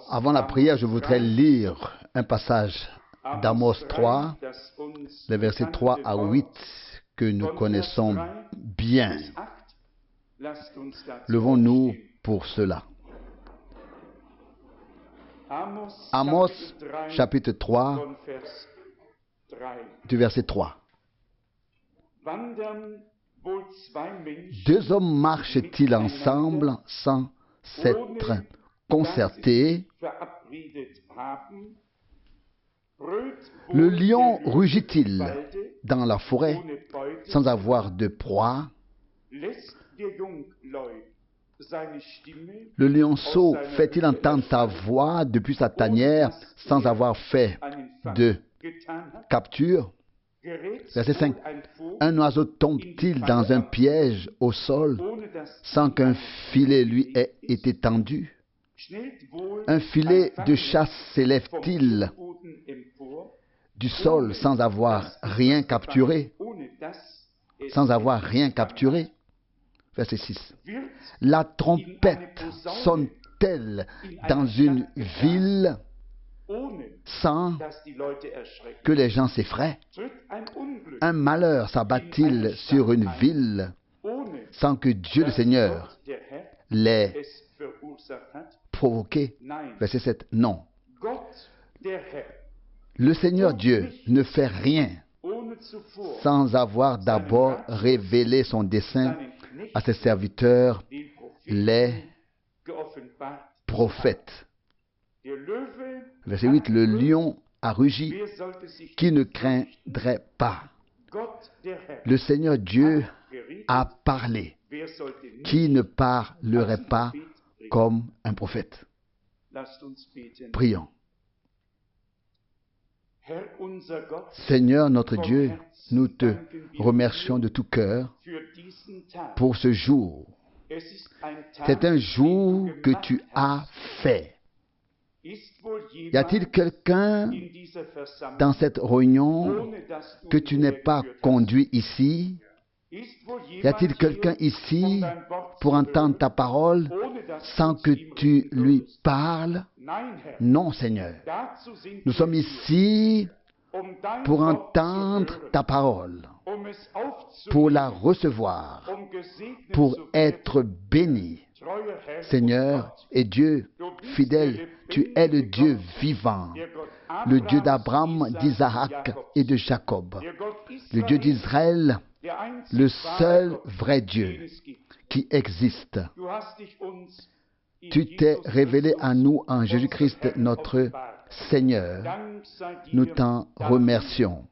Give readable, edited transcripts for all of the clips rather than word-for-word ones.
Avant la prière, je voudrais lire un passage d'Amos 3, les versets 3 à 8, que nous connaissons bien. Levons-nous pour cela. Amos, chapitre 3, du verset 3. Deux hommes marchent-ils ensemble sans s'être concertés? Le lion rugit-il dans la forêt sans avoir de proie? Le lionceau fait-il entendre sa voix depuis sa tanière sans avoir fait de capture? Verset 5. Un oiseau tombe-t-il dans un piège au sol sans qu'un filet lui ait été tendu? Un filet de chasse s'élève-t-il du sol sans avoir rien capturé? Sans avoir rien capturé? Verset 6. La trompette sonne-t-elle dans une ville sans que les gens s'effraient? Un malheur s'abat-il sur une ville sans que Dieu le Seigneur l'ait provoqué? Verset 7. Non. Le Seigneur Dieu ne fait rien sans avoir d'abord révélé son dessein à ses serviteurs, les prophètes. Verset 8. Le lion a rugi. Qui ne craindrait pas? Le Seigneur Dieu a parlé. Qui ne parlerait pas comme un prophète? Prions. Seigneur notre Dieu, nous te remercions de tout cœur pour ce jour. C'est un jour que tu as fait. Y a-t-il quelqu'un dans cette réunion que tu n'aies pas conduit ici? Y a-t-il quelqu'un ici pour entendre ta parole sans que tu lui parles? Non, Seigneur. Nous sommes ici pour entendre ta parole, pour la recevoir, pour être bénis. Seigneur et Dieu fidèle, tu es le Dieu vivant, le Dieu d'Abraham, d'Isaac et de Jacob, le Dieu d'Israël, le seul vrai Dieu qui existe. Tu t'es révélé à nous en Jésus-Christ notre Seigneur. Nous t'en remercions.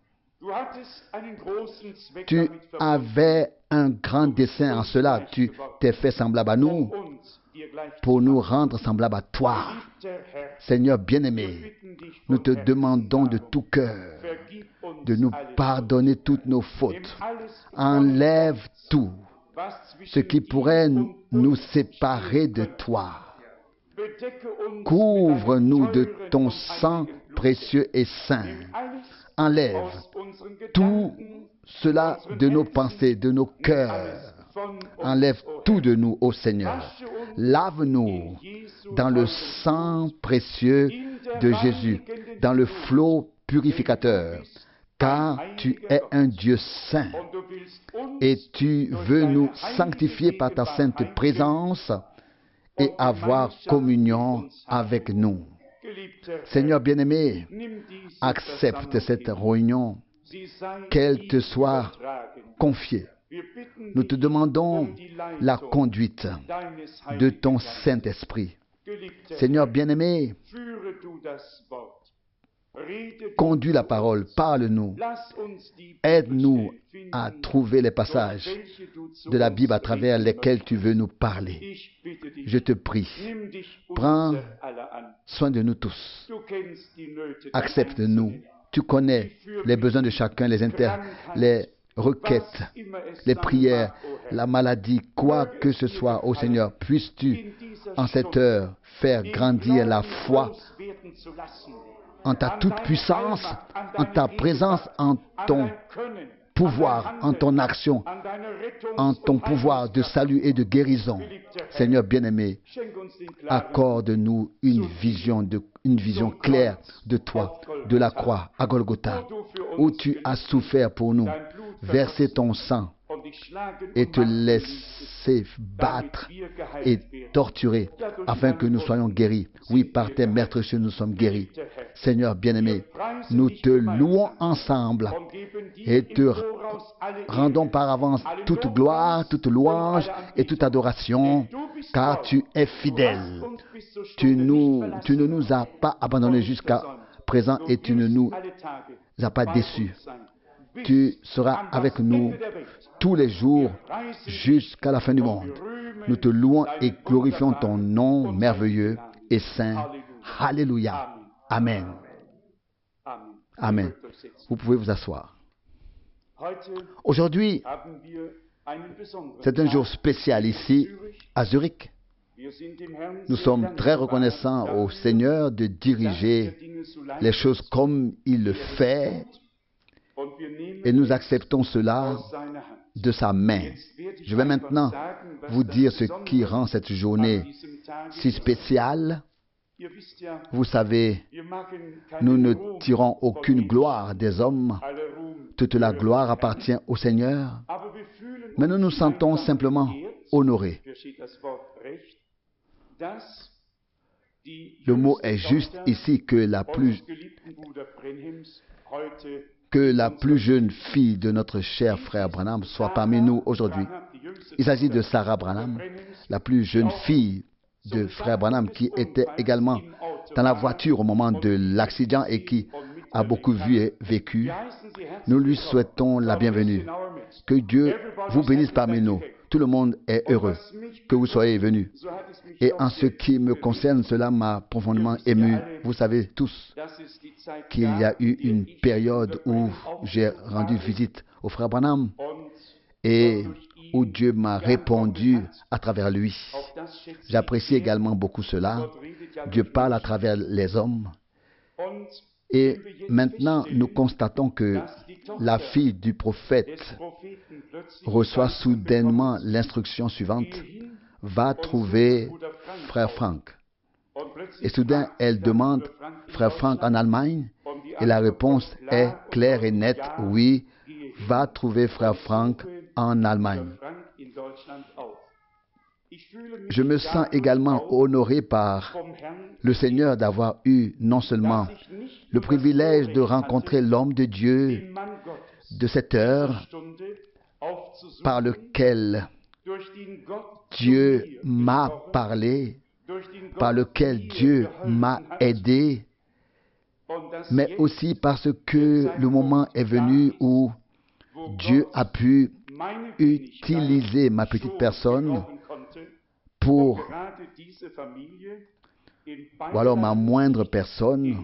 Tu avais un grand dessein en cela. Tu t'es fait semblable à nous pour nous rendre semblables à toi. Seigneur bien-aimé, nous te demandons de tout cœur de nous pardonner toutes nos fautes. Enlève tout ce qui pourrait nous séparer de toi. Couvre-nous de ton sang précieux et saint. Enlève tout cela de nos pensées, de nos cœurs. Enlève tout de nous, ô Seigneur. Lave-nous dans le sang précieux de Jésus, dans le flot purificateur, car tu es un Dieu saint et tu veux nous sanctifier par ta sainte présence et avoir communion avec nous. Seigneur bien-aimé, accepte cette réunion, qu'elle te soit confiée. Nous te demandons la conduite de ton Saint-Esprit. Seigneur bien-aimé, conduis la parole, parle-nous, aide-nous à trouver les passages de la Bible à travers lesquels tu veux nous parler. Je te prie, prends soin de nous tous. Accepte-nous. Tu connais les besoins de chacun, les requêtes, les prières, la maladie, quoi que ce soit, ô Seigneur. Puisses-tu, en cette heure, faire grandir la foi en ta toute puissance, en ta présence, en ton pouvoir, en ton action, en ton pouvoir de salut et de guérison. Seigneur bien-aimé, accorde-nous une vision claire de toi, de la croix à Golgotha, où tu as souffert pour nous, versé ton sang et te laisser battre et torturer afin que nous soyons guéris. Oui, par tes meurtrissures, nous sommes guéris. Seigneur bien-aimé, nous te louons ensemble et te rendons par avance toute gloire, toute louange et toute adoration, car tu es fidèle. Tu ne nous as pas abandonnés jusqu'à présent et tu ne nous as pas déçus. Tu seras avec nous tous les jours jusqu'à la fin du monde. Nous te louons et glorifions ton nom merveilleux et saint. Alléluia. Amen. Amen. Vous pouvez vous asseoir. Aujourd'hui, c'est un jour spécial ici à Zurich. Nous sommes très reconnaissants au Seigneur de diriger les choses comme il le fait et nous acceptons cela de sa main. Je vais maintenant vous dire ce qui rend cette journée si spéciale. Vous savez, nous ne tirons aucune gloire des hommes. Toute la gloire appartient au Seigneur. Mais nous nous sentons simplement honorés. Le mot est juste ici que la plus jeune fille de notre cher frère Branham soit parmi nous aujourd'hui. Il s'agit de Sarah Branham, la plus jeune fille de frère Branham qui était également dans la voiture au moment de l'accident et qui a beaucoup vu et vécu. Nous lui souhaitons la bienvenue. Que Dieu vous bénisse parmi nous. Tout le monde est heureux que vous soyez venus. Et en ce qui me concerne, cela m'a profondément ému. Vous savez tous qu'il y a eu une période où j'ai rendu visite au frère Branham et où Dieu m'a répondu à travers lui. J'apprécie également beaucoup cela. Dieu parle à travers les hommes. Et maintenant, nous constatons que la fille du prophète reçoit soudainement l'instruction suivante: va trouver frère Frank. Et soudain, elle demande frère Frank en Allemagne. Et la réponse est claire et nette: oui, va trouver frère Frank en Allemagne. Je me sens également honoré par le Seigneur d'avoir eu non seulement le privilège de rencontrer l'homme de Dieu de cette heure par lequel Dieu m'a parlé, par lequel Dieu m'a aidé, mais aussi parce que le moment est venu où Dieu a pu utiliser ma petite personne pour, ou alors ma moindre personne,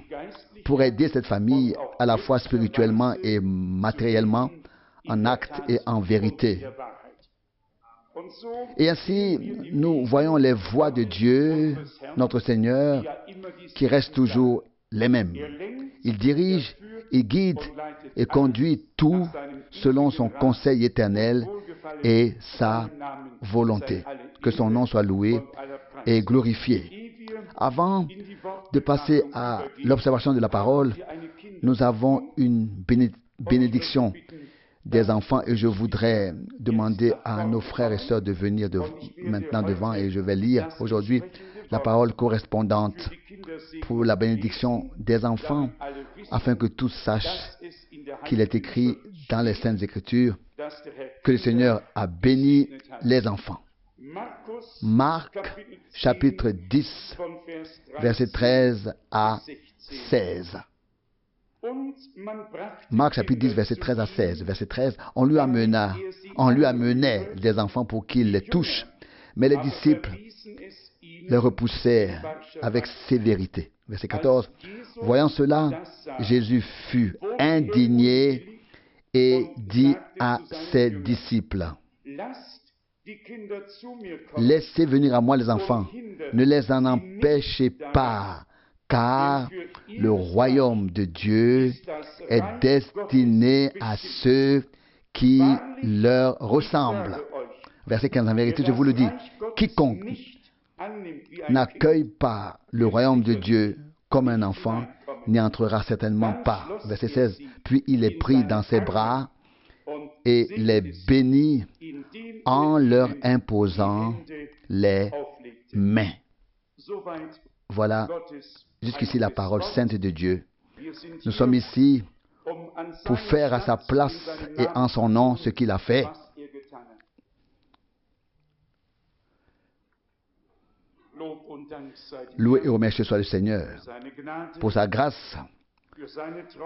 pour aider cette famille à la fois spirituellement et matériellement, en acte et en vérité. Et ainsi, nous voyons les voies de Dieu, notre Seigneur, qui restent toujours les mêmes. Il dirige, il guide et conduit tout selon son conseil éternel et sa volonté. Que son nom soit loué et glorifié. Avant de passer à l'observation de la parole, nous avons une bénédiction des enfants et je voudrais demander à nos frères et sœurs de venir maintenant devant et je vais lire aujourd'hui la parole correspondante pour la bénédiction des enfants afin que tous sachent qu'il est écrit dans les Saintes Écritures que le Seigneur a béni les enfants. Marc chapitre 10 verset 13 à 16. Marc chapitre 10 verset 13 à 16. Verset 13, on lui amenait des enfants pour qu'il les touche, mais les disciples les repoussaient avec sévérité. Verset 14, voyant cela, Jésus fut indigné et dit à ses disciples: laissez venir à moi les enfants, ne les en empêchez pas, car le royaume de Dieu est destiné à ceux qui leur ressemble. Verset 15, en vérité, je vous le dis, quiconque n'accueille pas le royaume de Dieu comme un enfant n'y entrera certainement pas. Verset 16, puis il est pris dans ses bras et les bénit en leur imposant les mains. Voilà jusqu'ici la parole sainte de Dieu. Nous sommes ici pour faire à sa place et en son nom ce qu'il a fait. Loué et remercié soit le Seigneur pour sa grâce,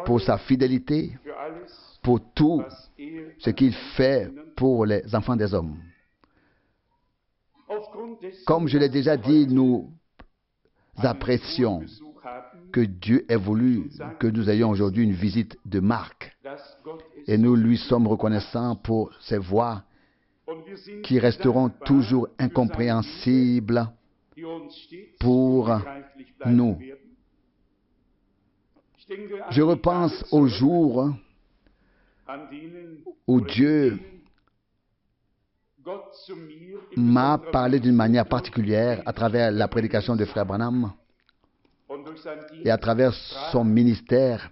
pour sa fidélité, pour tout ce qu'il fait pour les enfants des hommes. Comme je l'ai déjà dit, nous apprécions que Dieu ait voulu que nous ayons aujourd'hui une visite de Marc. Et nous lui sommes reconnaissants pour ses voix qui resteront toujours incompréhensibles pour nous. Je repense au jour où Dieu m'a parlé d'une manière particulière à travers la prédication de Frère Branham et à travers son ministère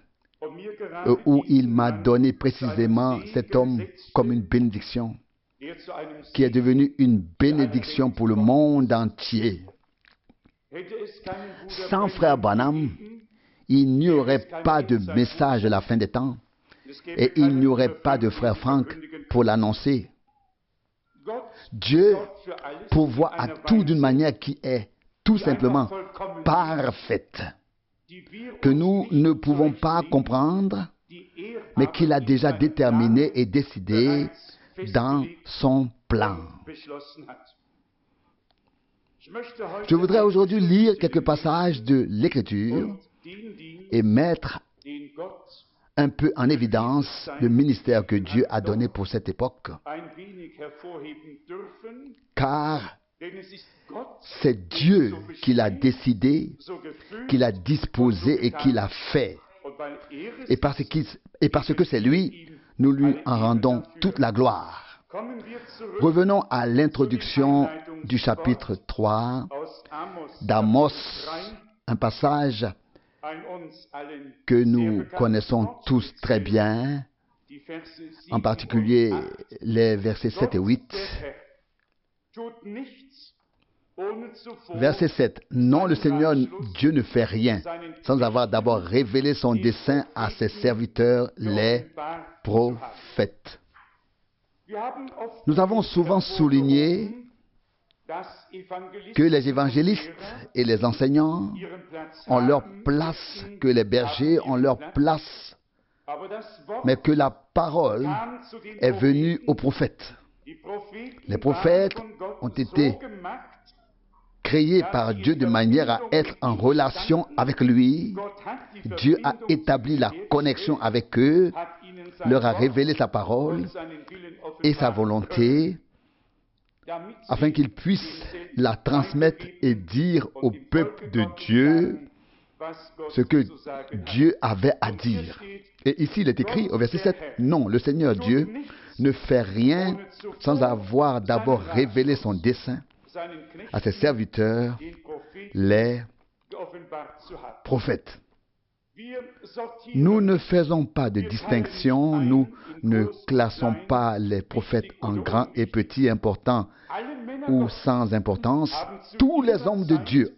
où il m'a donné précisément cet homme comme une bénédiction qui est devenu une bénédiction pour le monde entier. Sans Frère Branham, il n'y aurait pas de message de la fin des temps et il n'y aurait pas de Frère Frank pour l'annoncer. Dieu pourvoit à tout d'une manière qui est tout simplement parfaite, que nous ne pouvons pas comprendre, mais qu'il a déjà déterminé et décidé dans son plan. Je voudrais aujourd'hui lire quelques passages de l'Écriture et mettre un peu en évidence le ministère que Dieu a donné pour cette époque, car c'est Dieu qui l'a décidé, qui l'a disposé et qui l'a fait. Et parce que c'est lui, nous lui en rendons toute la gloire. Revenons à l'introduction du chapitre 3 d'Amos, un passage que nous connaissons tous très bien, en particulier les versets 7 et 8. Verset 7. Non, le Seigneur Dieu ne fait rien sans avoir d'abord révélé son dessein à ses serviteurs, les prophètes. Nous avons souvent souligné que les évangélistes et les enseignants ont leur place, que les bergers ont leur place, mais que la parole est venue aux prophètes. Les prophètes ont été créés par Dieu de manière à être en relation avec lui. Dieu a établi la connexion avec eux, leur a révélé sa parole et sa volonté, afin qu'ils puissent la transmettre et dire au peuple de Dieu ce que Dieu avait à dire. Et ici, il est écrit au verset 7, « Non, le Seigneur Dieu ne fait rien sans avoir d'abord révélé son dessein à ses serviteurs, les prophètes. » Nous ne faisons pas de distinction, nous ne classons pas les prophètes en grands et petits, importants ou sans importance. Tous les hommes de Dieu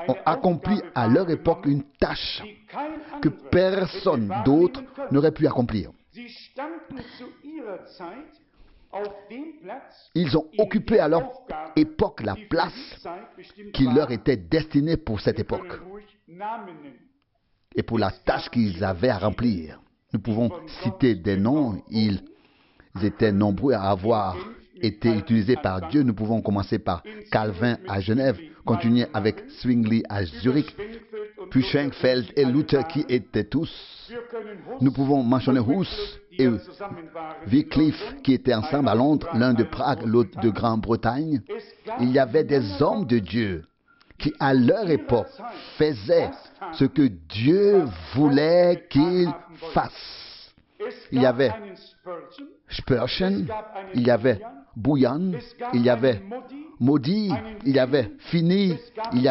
ont accompli à leur époque une tâche que personne d'autre n'aurait pu accomplir. Ils ont occupé à leur époque la place qui leur était destinée pour cette époque et pour la tâche qu'ils avaient à remplir. Nous pouvons citer des noms, ils étaient nombreux à avoir été utilisés par Dieu. Nous pouvons commencer par Calvin à Genève, continuer avec Zwingli à Zurich, puis Schenkfeld et Luther qui étaient tous. Nous pouvons mentionner Hus et Wycliffe qui étaient ensemble à Londres, l'un de Prague, l'autre de Grande-Bretagne. Il y avait des hommes de Dieu qui, à leur époque, faisaient ce que Dieu voulait qu'ils fassent. il y avait Spurgeon, il y avait Bunyan, il y avait Moody, il y avait Finney, il y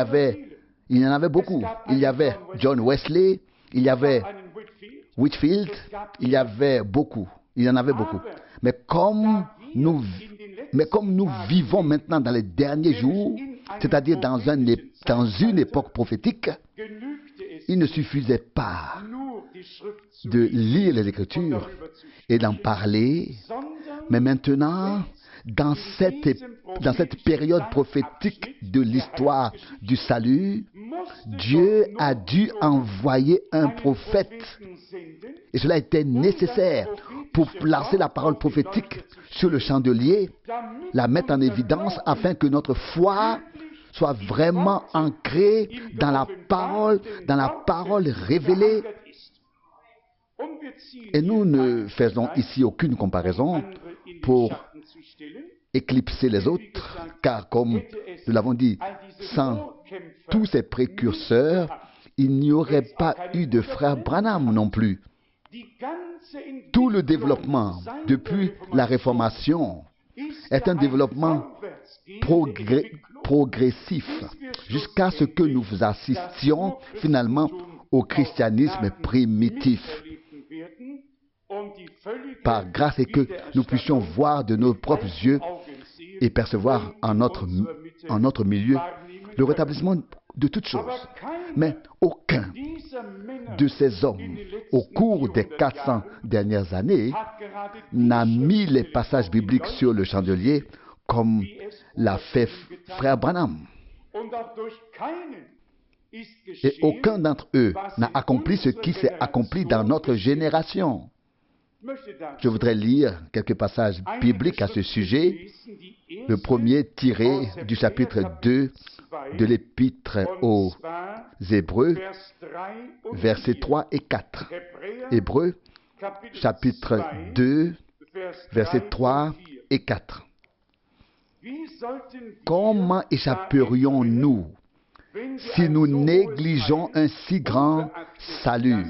en avait beaucoup. Il y avait John Wesley, il y avait Whitefield, il y en avait beaucoup. Mais comme nous vivons maintenant dans les derniers jours, c'est-à-dire dans une époque prophétique, il ne suffisait pas de lire les Écritures et d'en parler, mais maintenant, dans cette période prophétique de l'histoire du salut, Dieu a dû envoyer un prophète. Et cela était nécessaire pour placer la parole prophétique sur le chandelier, la mettre en évidence afin que notre foi soit vraiment ancrée dans la parole révélée. Et nous ne faisons ici aucune comparaison pour éclipser les autres, car comme nous l'avons dit, sans tous ces précurseurs, il n'y aurait pas eu de frère Branham non plus. Tout le développement depuis la Réformation est un développement progressif jusqu'à ce que nous assistions finalement au christianisme primitif. Par grâce et que nous puissions voir de nos propres yeux et percevoir en notre milieu le rétablissement de toutes choses. Mais aucun de ces hommes, au cours des 400 dernières années, n'a mis les passages bibliques sur le chandelier comme l'a fait frère Branham. Et aucun d'entre eux n'a accompli ce qui s'est accompli dans notre génération. Je voudrais lire quelques passages bibliques à ce sujet. Le premier tiré du chapitre 2 de l'Épître aux Hébreux, versets 3 et 4. Hébreux, chapitre 2, versets 3 et 4. Comment échapperions-nous si nous négligeons un si grand salut?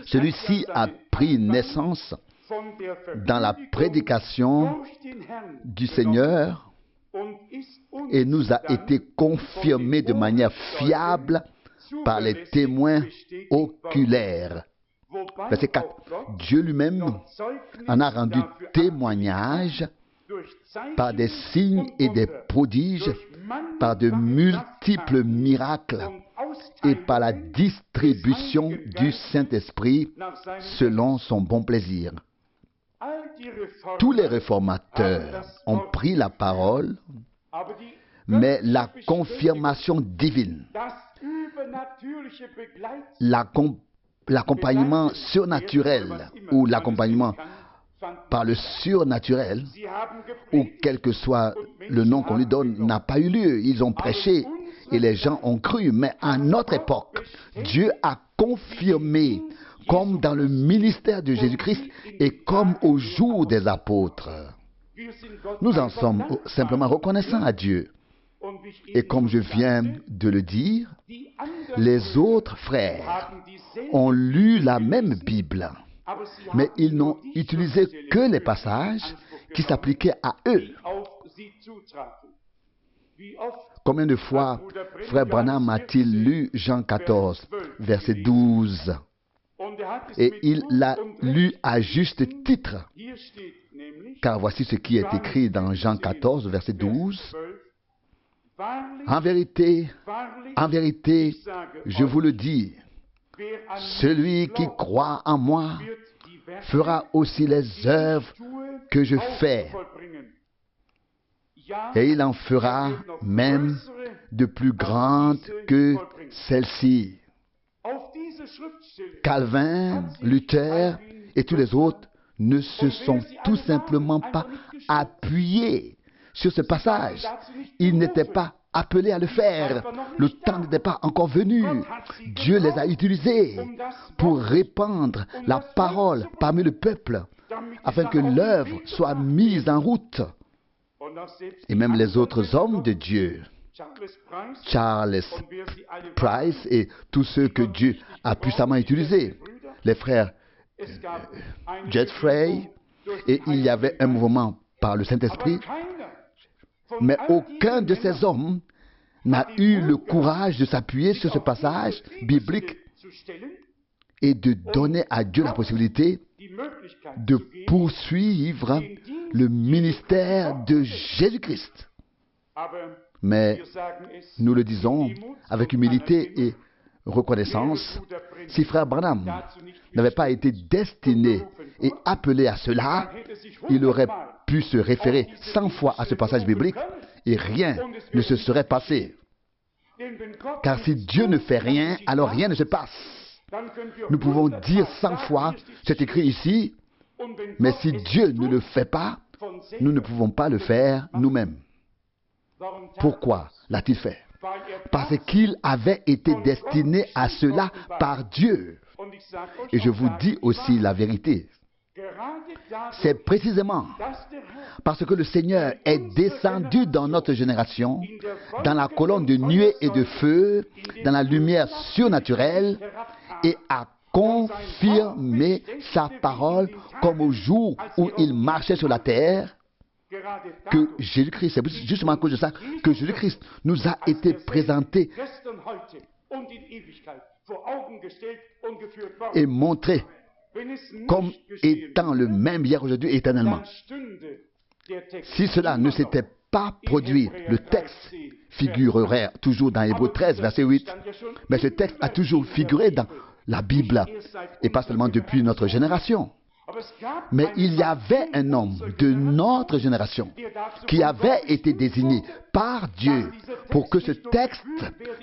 Celui-ci a pris naissance dans la prédication du Seigneur et nous a été confirmé de manière fiable par les témoins oculaires. Verset 4. Dieu lui-même en a rendu témoignage par des signes et des prodiges, par de multiples miracles et par la distribution du Saint-Esprit selon son bon plaisir. Tous les réformateurs ont pris la parole, mais la confirmation divine, l'accompagnement surnaturel ou l'accompagnement par le surnaturel, ou quel que soit le nom qu'on lui donne, n'a pas eu lieu. Ils ont prêché et les gens ont cru. Mais à notre époque, Dieu a confirmé, comme dans le ministère de Jésus-Christ et comme au jour des apôtres. Nous en sommes simplement reconnaissants à Dieu. Et comme je viens de le dire, les autres frères ont lu la même Bible, mais ils n'ont utilisé que les passages qui s'appliquaient à eux. Combien de fois frère Branham a-t-il lu Jean 14, verset 12? Et il l'a lu à juste titre. Car voici ce qui est écrit dans Jean 14, verset 12. En vérité, je vous le dis, celui qui croit en moi fera aussi les œuvres que je fais. Et il en fera même de plus grandes que celles-ci. Calvin, Luther et tous les autres ne se sont tout simplement pas appuyés sur ce passage. Ils n'étaient pas appelés à le faire. Le temps n'était pas encore venu. Dieu les a utilisés pour répandre la parole parmi le peuple, afin que l'œuvre soit mise en route. Et même les autres hommes de Dieu, Charles Price et tous ceux que Dieu a puissamment utilisés, les frères Godfrey, et il y avait un mouvement par le Saint-Esprit, mais aucun de ces hommes n'a eu le courage de s'appuyer sur ce passage biblique et de donner à Dieu la possibilité de poursuivre le ministère de Jésus-Christ. Mais nous le disons avec humilité et reconnaissance, si frère Branham n'avait pas été destiné et appelé à cela, il aurait pu se référer 100 fois à ce passage biblique et rien ne se serait passé. Car si Dieu ne fait rien, alors rien ne se passe. Nous pouvons dire 100 fois, c'est écrit ici, mais si Dieu ne le fait pas, nous ne pouvons pas le faire nous-mêmes. Pourquoi l'a-t-il fait? Parce qu'il avait été destiné à cela par Dieu. Et je vous dis aussi la vérité. C'est précisément parce que le Seigneur est descendu dans notre génération, dans la colonne de nuée et de feu, dans la lumière surnaturelle, et a confirmé sa parole comme au jour où il marchait sur la terre, que Jésus-Christ, c'est justement à cause de ça que Jésus-Christ nous a été présenté et montré comme étant le même hier, aujourd'hui et éternellement. Si cela ne s'était pas produit, le texte figurerait toujours dans Hébreux 13, verset 8. Mais ce texte a toujours figuré dans la Bible, et pas seulement depuis notre génération. Mais il y avait un homme de notre génération qui avait été désigné par Dieu pour que ce texte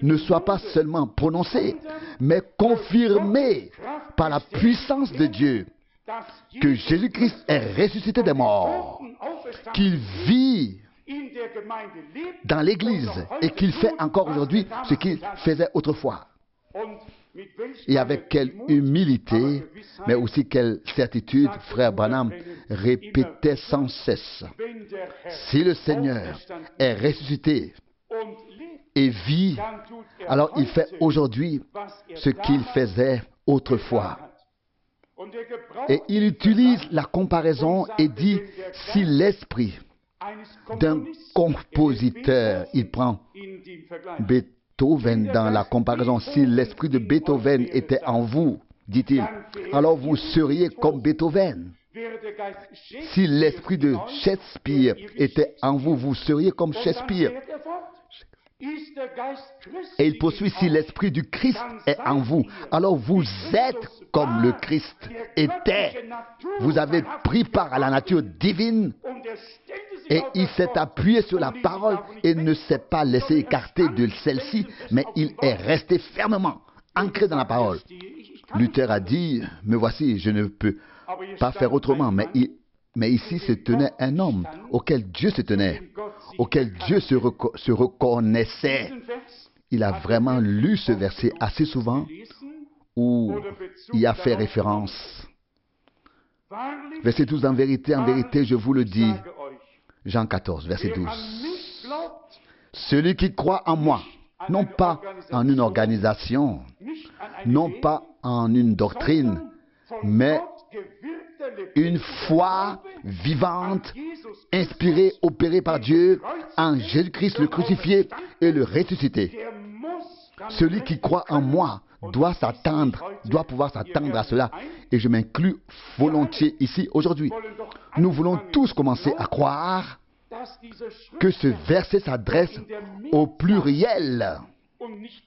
ne soit pas seulement prononcé, mais confirmé par la puissance de Dieu, que Jésus-Christ est ressuscité des morts, qu'il vit dans l'Église et qu'il fait encore aujourd'hui ce qu'il faisait autrefois. Et avec quelle humilité, mais aussi quelle certitude, frère Branham répétait sans cesse. Si le Seigneur est ressuscité et vit, alors il fait aujourd'hui ce qu'il faisait autrefois. Et il utilise la comparaison et dit, si l'esprit d'un compositeur, il prend Beethoven dans la comparaison, si l'esprit de Beethoven était en vous, dit-il, alors vous seriez comme Beethoven. Si l'esprit de Shakespeare était en vous, vous seriez comme Shakespeare. Et il poursuit, si l'esprit du Christ est en vous, alors vous êtes comme le Christ était. Vous avez pris part à la nature divine et il s'est appuyé sur la parole et ne s'est pas laissé écarter de celle-ci, mais il est resté fermement ancré dans la parole. Luther a dit, me voici, je ne peux pas faire autrement, mais ici se tenait un homme auquel Dieu se tenait, auquel Dieu se reconnaissait. Il a vraiment lu ce verset assez souvent où il y a fait référence. Verset 12, en vérité, je vous le dis. Jean 14, verset 12. Celui qui croit en moi, non pas en une organisation, non pas en une doctrine, mais une foi vivante, inspirée, opérée par Dieu en Jésus-Christ le crucifié et le ressuscité. Celui qui croit en moi doit pouvoir s'attendre à cela. Et je m'inclus volontiers ici aujourd'hui. Nous voulons tous commencer à croire que ce verset s'adresse au pluriel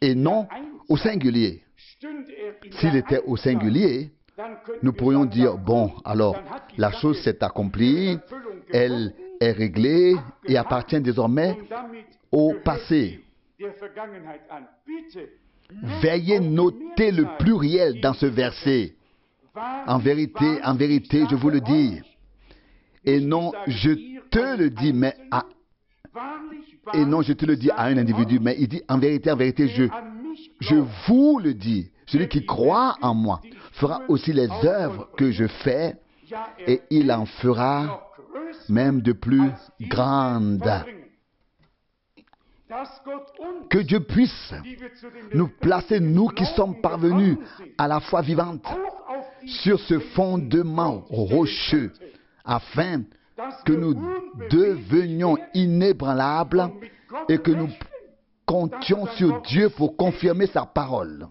et non au singulier. S'il était au singulier, nous pourrions dire, bon, alors, la chose s'est accomplie, elle est réglée et appartient désormais au passé. Veuillez noter le pluriel dans ce verset. En vérité, je vous le dis. Et non, je te le dis, et non, je te le dis à un individu, mais il dit, en vérité, je vous le dis. Celui qui croit en moi fera aussi les œuvres que je fais, et il en fera même de plus grandes. Que Dieu puisse nous placer, nous qui sommes parvenus à la foi vivante, sur ce fondement rocheux, afin que nous devenions inébranlables et que nous comptions sur Dieu pour confirmer sa parole.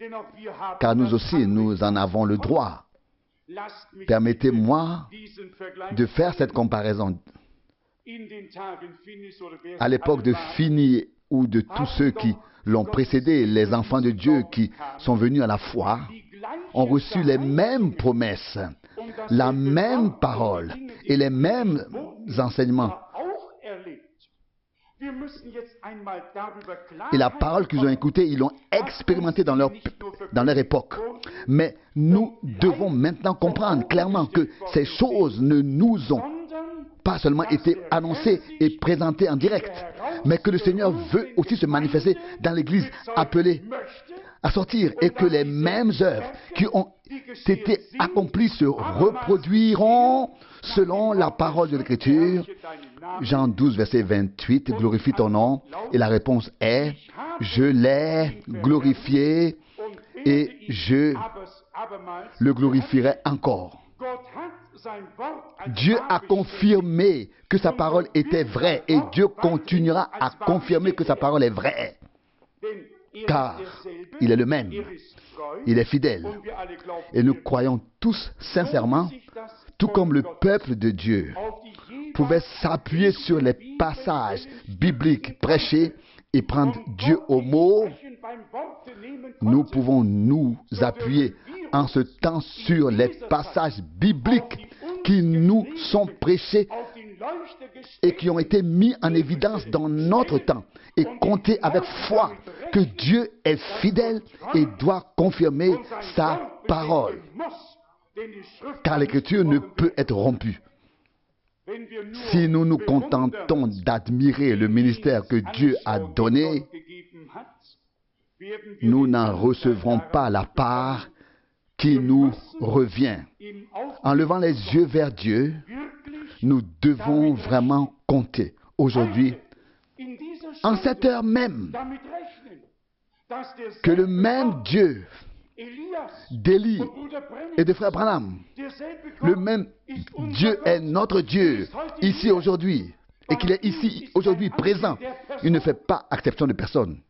Car nous aussi, nous en avons le droit. Permettez-moi de faire cette comparaison. À l'époque de Finney ou de tous ceux qui l'ont précédé, les enfants de Dieu qui sont venus à la foi, ont reçu les mêmes promesses, la même parole et les mêmes enseignements. Et la parole qu'ils ont écoutée, ils l'ont expérimentée dans leur époque. Mais nous devons maintenant comprendre clairement que ces choses ne nous ont pas seulement été annoncées et présentées en direct, mais que le Seigneur veut aussi se manifester dans l'Église appelée à sortir, et que les mêmes œuvres qui ont été accomplies se reproduiront selon la parole de l'Écriture. Jean 12, verset 28, glorifie ton nom. Et la réponse est, je l'ai glorifié et je le glorifierai encore. Dieu a confirmé que sa parole était vraie et Dieu continuera à confirmer que sa parole est vraie. Car il est le même, il est fidèle. Et nous croyons tous sincèrement, tout comme le peuple de Dieu pouvait s'appuyer sur les passages bibliques prêchés et prendre Dieu au mot, nous pouvons nous appuyer en ce temps sur les passages bibliques qui nous sont prêchés et qui ont été mis en évidence dans notre temps, et compter avec foi que Dieu est fidèle et doit confirmer sa parole. Car l'Écriture ne peut être rompue. Si nous nous contentons d'admirer le ministère que Dieu a donné, nous n'en recevrons pas la part qui nous revient. En levant les yeux vers Dieu, nous devons vraiment compter aujourd'hui, en cette heure même, que le même Dieu d'Élie et de frère Branham, le même Dieu est notre Dieu ici aujourd'hui, et qu'il est ici aujourd'hui présent. Il ne fait pas exception de personne.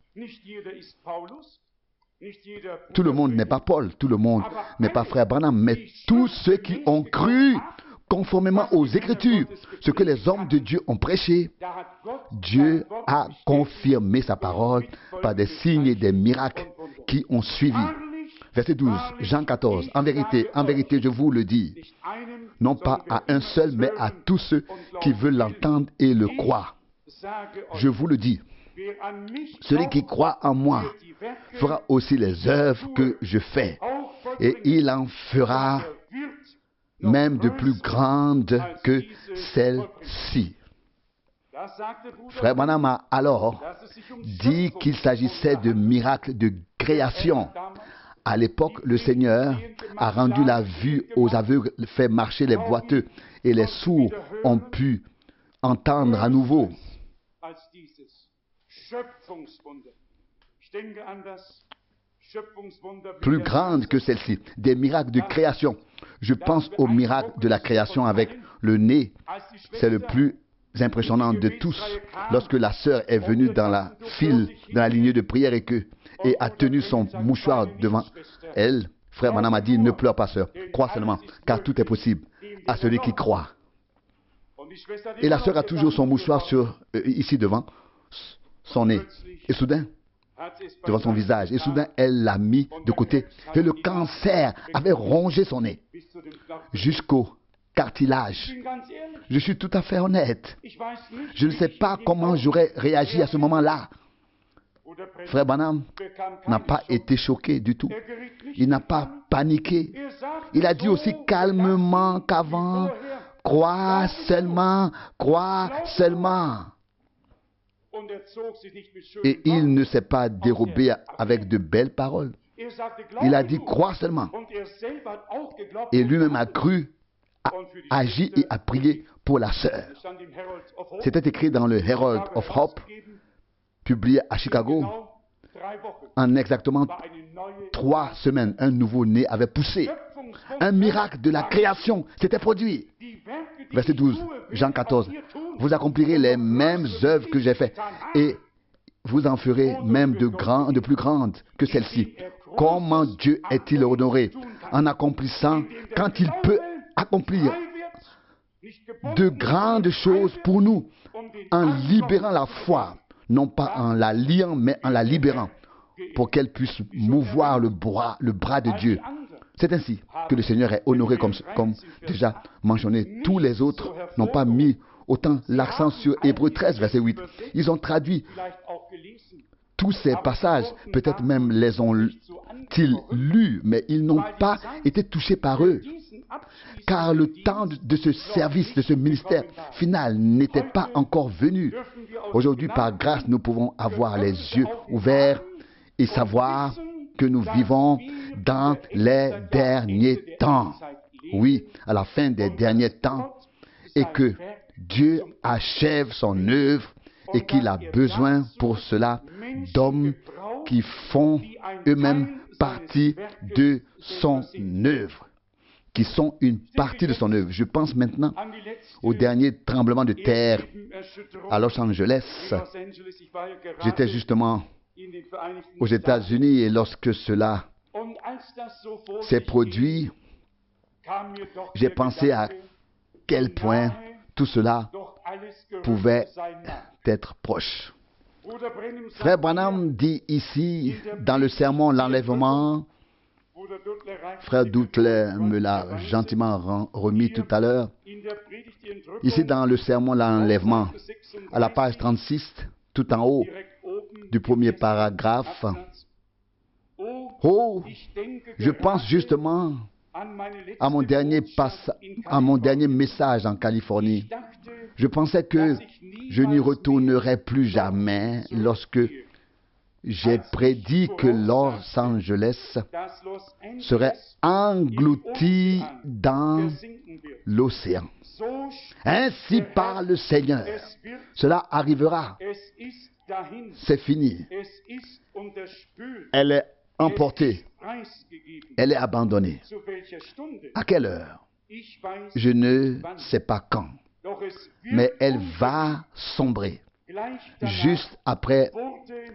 Tout le monde n'est pas Paul, tout le monde n'est pas frère Branham, mais tous ceux qui ont cru conformément aux Écritures, ce que les hommes de Dieu ont prêché, Dieu a confirmé sa parole par des signes et des miracles qui ont suivi. Verset 12, Jean 14. En vérité, je vous le dis, non pas à un seul, mais à tous ceux qui veulent l'entendre et le croient. Je vous le dis, celui qui croit en moi fera aussi les œuvres que je fais, et il en fera même de plus grandes que celles-ci. Frère Branham a alors dit qu'il s'agissait de miracles de création. À l'époque, le Seigneur a rendu la vue aux aveugles, fait marcher les boiteux, et les sourds ont pu entendre à nouveau. Plus grande que celle-ci, des miracles de création. Je pense au miracle de la création avec le nez. C'est le plus impressionnant de tous. Lorsque la sœur est venue dans la file, dans la lignée de prière et a tenu son mouchoir devant elle, frère Branham a dit, ne pleure pas sœur, crois seulement, car tout est possible à celui qui croit. Et la sœur a toujours son mouchoir ici devant son nez. Et soudain, devant son visage, et soudain, elle l'a mis de côté. Et le cancer avait rongé son nez jusqu'au cartilage. Je suis tout à fait honnête. Je ne sais pas comment j'aurais réagi à ce moment-là. Frère Branham n'a pas été choqué du tout. Il n'a pas paniqué. Il a dit aussi calmement qu'avant, crois seulement, crois seulement. Et il ne s'est pas dérobé avec de belles paroles. Il a dit crois seulement. Et lui-même a cru, a agi et a prié pour la sœur. C'était écrit dans le Herald of Hope, publié à Chicago. En exactement 3 semaines, un nouveau-né avait poussé. Un miracle de la création s'était produit. Verset 12, Jean 14. Vous accomplirez les mêmes œuvres que j'ai faites et vous en ferez même de plus grandes que celles-ci. Comment Dieu est-il honoré en accomplissant, quand il peut accomplir de grandes choses pour nous, en libérant la foi, non pas en la liant, mais en la libérant, pour qu'elle puisse mouvoir le bras de Dieu. C'est ainsi que le Seigneur est honoré, comme déjà mentionné. Tous les autres n'ont pas mis autant l'accent sur Hébreux 13, verset 8. Ils ont traduit tous ces passages, peut-être même les ont-ils lus, mais ils n'ont pas été touchés par eux. Car le temps de ce service, de ce ministère final n'était pas encore venu. Aujourd'hui, par grâce, nous pouvons avoir les yeux ouverts et savoir que nous vivons dans les derniers temps. Oui, à la fin des derniers temps, et que Dieu achève son œuvre et qu'il a besoin pour cela d'hommes qui font eux-mêmes partie de son œuvre, qui sont une partie de son œuvre. Je pense maintenant au dernier tremblement de terre à Los Angeles. J'étais justement aux États-Unis et lorsque cela s'est produit, j'ai pensé à quel point tout cela pouvait être proche. Frère Branham dit ici, dans le sermon L'enlèvement, Frère Doutler me l'a gentiment remis tout à l'heure, ici dans le sermon L'enlèvement, à la page 36, tout en haut du premier paragraphe. Oh, je pense justement à mon dernier message en Californie. Je pensais que je n'y retournerais plus jamais lorsque j'ai prédit que Los Angeles serait englouti dans l'océan. Ainsi parle le Seigneur. Cela arrivera. C'est fini. Elle est emportée. Elle est abandonnée. À quelle heure? Je ne sais pas quand. Mais elle va sombrer. Juste après,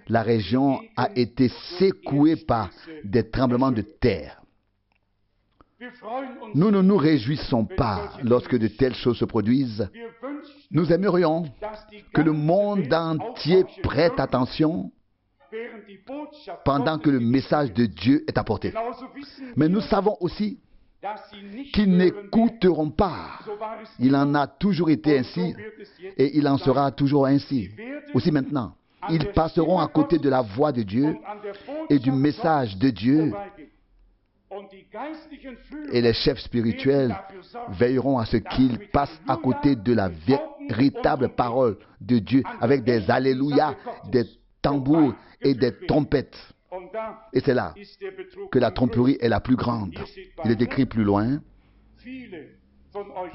la région a été secouée par des tremblements de terre. Nous ne nous réjouissons pas lorsque de telles choses se produisent. Nous aimerions que le monde entier prête attention pendant que le message de Dieu est apporté. Mais nous savons aussi qu'ils n'écouteront pas. Il en a toujours été ainsi et il en sera toujours ainsi. Aussi maintenant, ils passeront à côté de la voix de Dieu et du message de Dieu. Et les chefs spirituels veilleront à ce qu'ils passent à côté de la véritable parole de Dieu avec des alléluia, des tambours et des trompettes. Et c'est là que la tromperie est la plus grande. Il est écrit plus loin,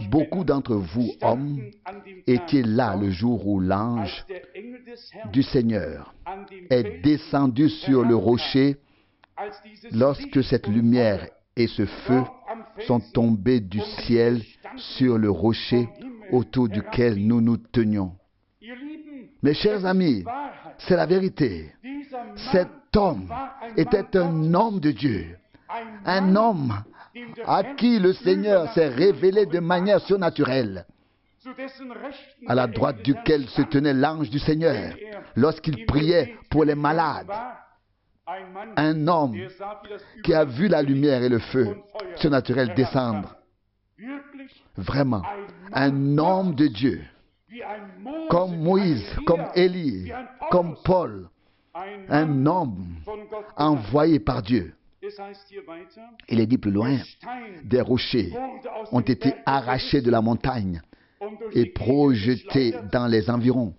beaucoup d'entre vous, hommes, étiez là le jour où l'ange du Seigneur est descendu sur le rocher lorsque cette lumière et ce feu sont tombés du ciel sur le rocher autour duquel nous nous tenions. Mes chers amis, c'est la vérité. Cet homme était un homme de Dieu, un homme à qui le Seigneur s'est révélé de manière surnaturelle, à la droite duquel se tenait l'ange du Seigneur lorsqu'il priait pour les malades. Un homme qui a vu la lumière et le feu surnaturel descendre. Vraiment, un homme de Dieu, comme Moïse, comme Élie, comme Paul, un homme envoyé par Dieu. Il est dit plus loin, des rochers ont été arrachés de la montagne et projetés dans les environs.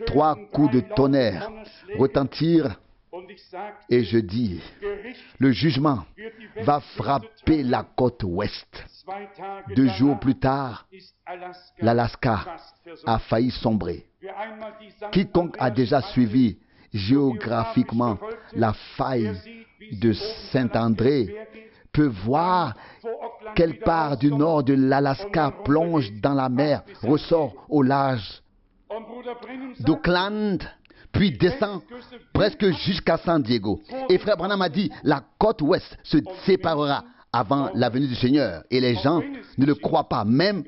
3 coups de tonnerre retentirent et je dis, le jugement va frapper la côte ouest. 2 jours plus tard, l'Alaska a failli sombrer. Quiconque a déjà suivi géographiquement la faille de Saint-André peut voir quelle part du nord de l'Alaska plonge dans la mer, ressort au large d'Oakland, puis descend presque jusqu'à San Diego. Et frère Branham a dit, la côte ouest se séparera avant la venue du Seigneur. Et les gens ne le croient pas. Même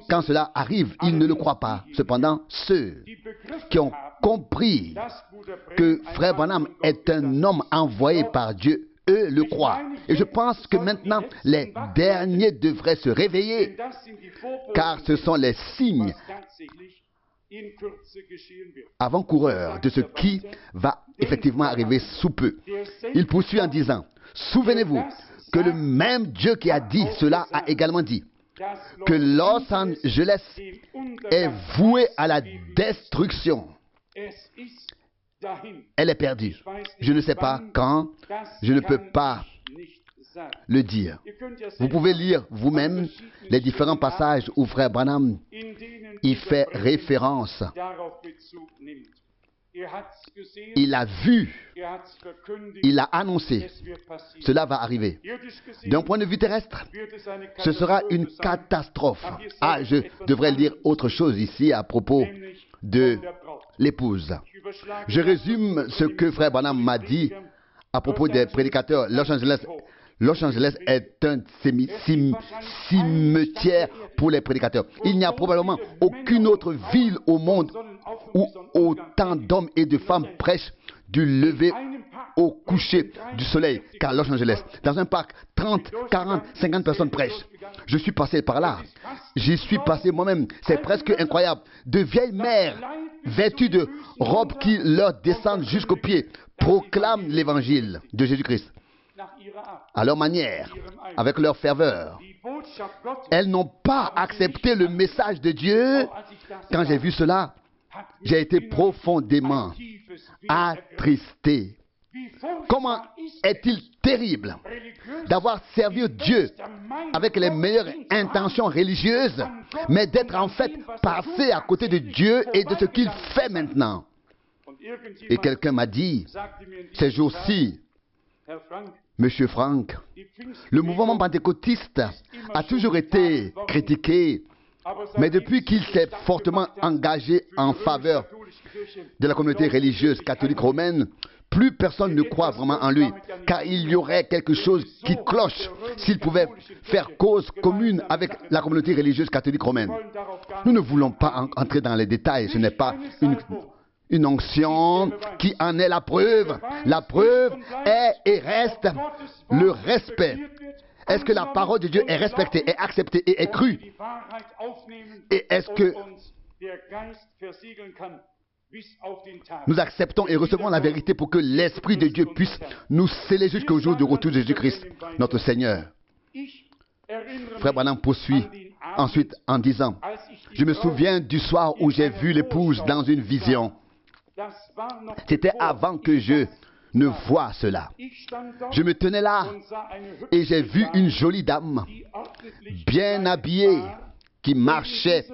quand cela arrive, ils ne le croient pas. Cependant, ceux qui ont compris que frère Branham est un homme envoyé par Dieu, eux le croient. Et je pense que maintenant, les derniers devraient se réveiller, car ce sont les signes avant-coureurs de ce qui va effectivement arriver sous peu. Il poursuit en disant, souvenez-vous que le même Dieu qui a dit cela a également dit que Los Angeles est voué à la destruction. Elle est perdue. Je ne sais pas quand, je ne peux pas le dire. Vous pouvez lire vous-même les différents passages où frère Branham y fait référence. Il a vu, il a annoncé, cela va arriver. D'un point de vue terrestre, ce sera une catastrophe. Ah, je devrais lire autre chose ici à propos de l'épouse. Je résume ce que frère Branham m'a dit à propos des prédicateurs. Los Angeles est un cimetière pour les prédicateurs. Il n'y a probablement aucune autre ville au monde où autant d'hommes et de femmes prêchent du lever au coucher du soleil qu'à Los Angeles. Dans un parc, 30, 40, 50 personnes prêchent. Je suis passé par là. J'y suis passé moi-même. C'est presque incroyable. De vieilles mères vêtues de robes qui leur descendent jusqu'aux pieds proclament l'évangile de Jésus-Christ à leur manière, avec leur ferveur. Elles n'ont pas accepté le message de Dieu. Quand j'ai vu cela, j'ai été profondément attristé. Comment est-il terrible d'avoir servi Dieu avec les meilleures intentions religieuses, mais d'être en fait passé à côté de Dieu et de ce qu'il fait maintenant. Et quelqu'un m'a dit, ces jours-ci, Monsieur Frank, le mouvement pentecôtiste a toujours été critiqué, mais depuis qu'il s'est fortement engagé en faveur de la communauté religieuse catholique romaine, plus personne ne croit vraiment en lui, car il y aurait quelque chose qui cloche s'il pouvait faire cause commune avec la communauté religieuse catholique romaine. Nous ne voulons pas entrer dans les détails, ce n'est pas une onction qui en est la preuve. La preuve est et reste le respect. Est-ce que la parole de Dieu est respectée, est acceptée et est crue? Et est-ce que nous acceptons et recevons la vérité pour que l'Esprit de Dieu puisse nous sceller jusqu'au jour du retour de Jésus-Christ, notre Seigneur? Frère Branham poursuit ensuite en disant, je me souviens du soir où j'ai vu l'épouse dans une vision. C'était avant que je ne voie cela. Je me tenais là et j'ai vu une jolie dame, bien habillée, qui marchait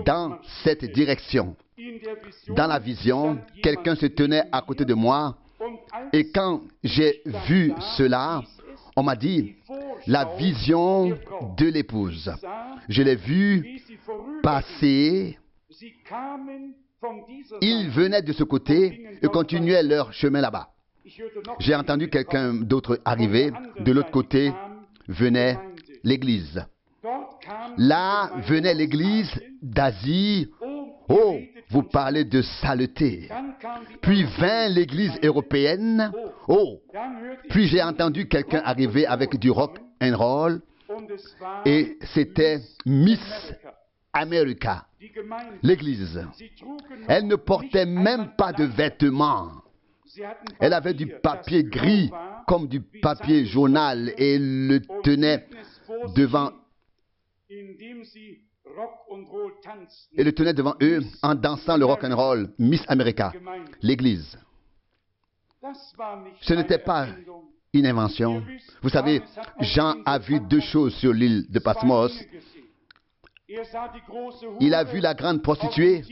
dans cette direction. Dans la vision, quelqu'un se tenait à côté de moi et quand j'ai vu cela, on m'a dit, la vision de l'épouse. Je l'ai vue passer. Ils venaient de ce côté et continuaient leur chemin là-bas. J'ai entendu quelqu'un d'autre arriver. De l'autre côté venait l'église. Là venait l'église d'Asie. Oh, vous parlez de saleté. Puis vint l'église européenne. Oh, puis j'ai entendu quelqu'un arriver avec du rock and roll. Et c'était Miss America, l'église. Elle ne portait même pas de vêtements. Elle avait du papier gris comme du papier journal et le tenait devant eux en dansant le rock and roll. Miss America, l'église. Ce n'était pas une invention. Vous savez, Jean a vu deux choses sur l'île de Patmos. Il a vu la grande prostituée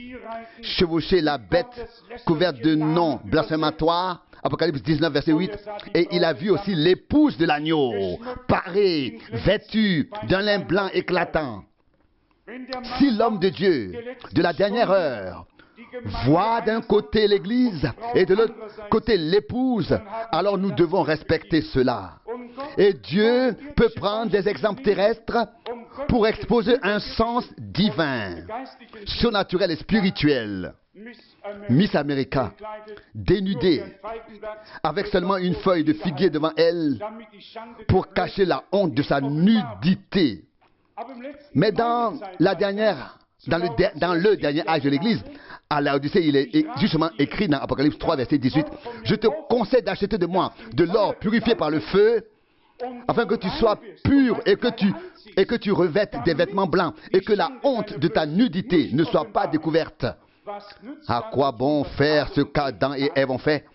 chevaucher la bête couverte de noms blasphématoires Apocalypse 19, verset 8. Et il a vu aussi l'épouse de l'agneau, parée, vêtue d'un lin blanc éclatant. Si l'homme de Dieu, de la dernière heure, voit d'un côté l'Église et de l'autre côté l'épouse, alors nous devons respecter cela. Et Dieu peut prendre des exemples terrestres pour exposer un sens divin, surnaturel et spirituel. Miss America, dénudée, avec seulement une feuille de figuier devant elle pour cacher la honte de sa nudité. Mais dans le dernier âge de l'Église, à Laodicée, il est justement écrit dans Apocalypse 3, verset 18, « Je te conseille d'acheter de moi de l'or purifié par le feu, afin que tu sois pur et que tu revêtes des vêtements blancs et que la honte de ta nudité ne soit pas découverte. » À quoi bon faire ce qu'Adam et Ève ont fait?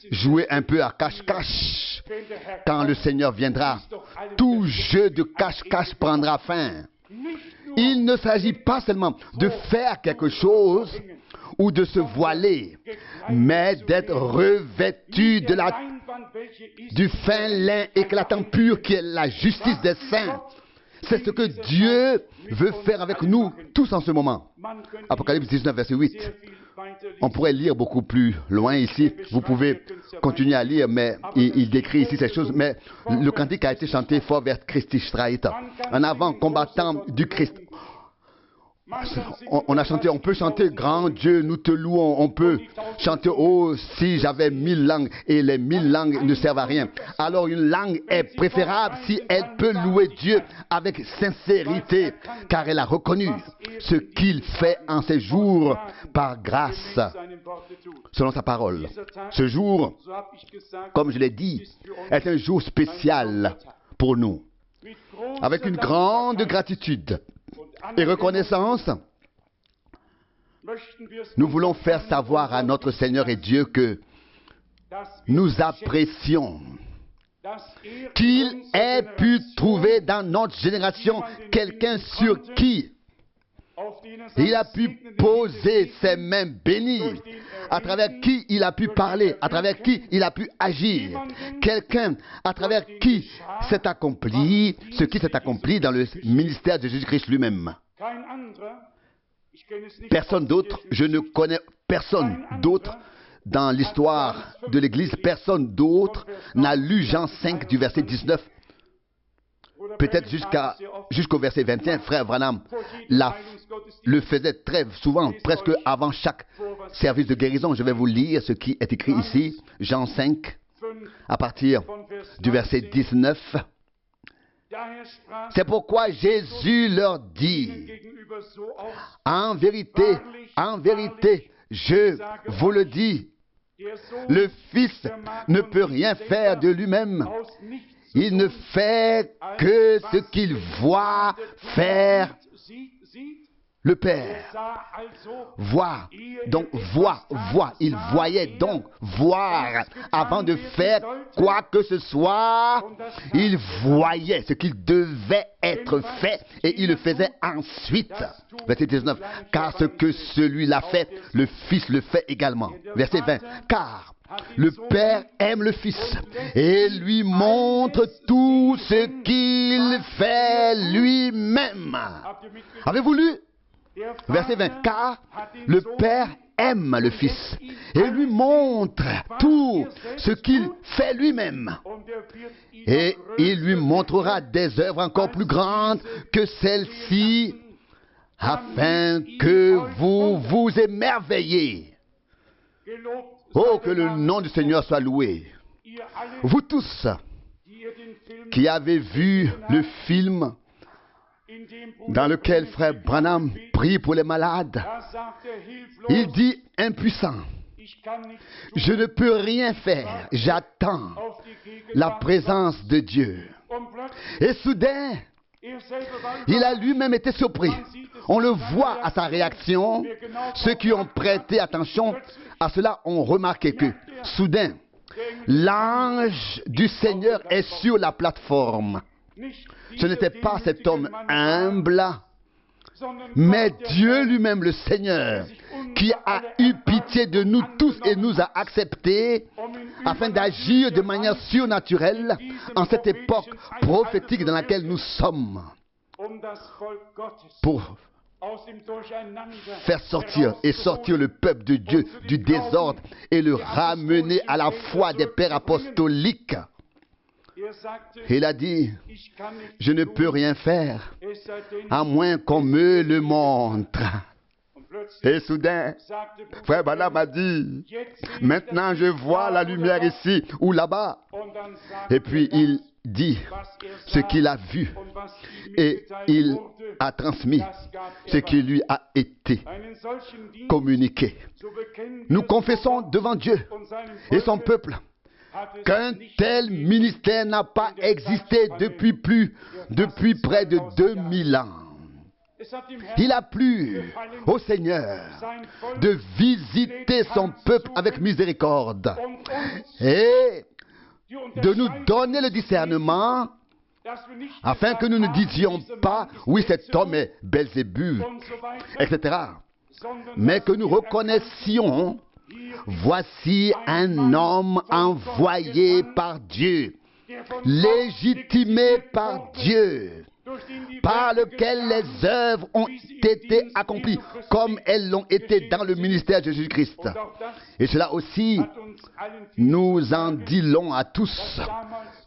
Jouer un peu à cache-cache. Quand le Seigneur viendra, tout jeu de cache-cache prendra fin. Il ne s'agit pas seulement de faire quelque chose ou de se voiler, mais d'être revêtu du fin lin éclatant pur qui est la justice des saints. C'est ce que Dieu veut faire avec nous tous en ce moment. Apocalypse 19, verset 8. On pourrait lire beaucoup plus loin ici. Vous pouvez continuer à lire, mais il décrit ici ces choses. Mais le cantique a été chanté fort vers Christi Streit, en avant combattant du Christ. On a chanté, on peut chanter grand Dieu, nous te louons. On peut chanter, oh, si j'avais 1000 langues, et les 1000 langues ne servent à rien. Alors une langue est préférable si elle peut louer Dieu avec sincérité, car elle a reconnu ce qu'il fait en ces jours par grâce, selon sa parole. Ce jour, comme je l'ai dit, est un jour spécial pour nous, avec une grande gratitude et reconnaissance. Nous voulons faire savoir à notre Seigneur et Dieu que nous apprécions qu'il ait pu trouver dans notre génération quelqu'un sur qui il a pu poser ses mains bénies, à travers qui il a pu parler, à travers qui il a pu agir. Quelqu'un à travers qui s'est accompli ce qui s'est accompli dans le ministère de Jésus-Christ lui-même. Personne d'autre, je ne connais personne d'autre dans l'histoire de l'Église, personne d'autre n'a lu Jean 5 du verset 19. Peut-être jusqu'au verset 21, frère Branham le faisait très souvent, presque avant chaque service de guérison. Je vais vous lire ce qui est écrit ici, Jean 5, à partir du verset 19. C'est pourquoi Jésus leur dit, en vérité, je vous le dis, le Fils ne peut rien faire de lui-même. Il ne fait que ce qu'il voit faire le Père. Voit, il voyait donc voir avant de faire quoi que ce soit. Il voyait ce qu'il devait être fait et il le faisait ensuite. Verset 19. Car ce que celui-là fait, le Fils le fait également. Verset 20. Car le Père aime le Fils et lui montre tout ce qu'il fait lui-même. Avez-vous lu? Verset 20. Car le Père aime le Fils et lui montre tout ce qu'il fait lui-même. Et il lui montrera des œuvres encore plus grandes que celles-ci, afin que vous vous émerveillez. Oh, que le nom du Seigneur soit loué. Vous tous qui avez vu le film dans lequel frère Branham prie pour les malades, il dit impuissant, je ne peux rien faire, j'attends la présence de Dieu. Et soudain, il a lui-même été surpris. On le voit à sa réaction. Ceux qui ont prêté attention à cela ont remarqué que, soudain, l'ange du Seigneur est sur la plateforme. Ce n'était pas cet homme humble, mais Dieu lui-même, le Seigneur, qui a eu pitié de nous tous et nous a acceptés afin d'agir de manière surnaturelle en cette époque prophétique dans laquelle nous sommes, pour faire sortir le peuple de Dieu du désordre et le ramener à la foi des pères apostoliques. Il a dit, je ne peux rien faire à moins qu'on me le montre. Et soudain, frère Branham a dit, maintenant je vois la lumière ici ou là-bas. Et puis il dit ce qu'il a vu et il a transmis ce qui lui a été communiqué. Nous confessons devant Dieu et son peuple qu'un tel ministère n'a pas existé depuis près de 2000 ans. Il a plu au Seigneur de visiter son peuple avec miséricorde et de nous donner le discernement afin que nous ne disions pas « oui, cet homme est Belzébul », etc. Mais que nous reconnaissions « voici un homme envoyé par Dieu, légitimé par Dieu, par lequel les œuvres ont été accomplies comme elles l'ont été dans le ministère de Jésus-Christ. » Et cela aussi nous en dit long à tous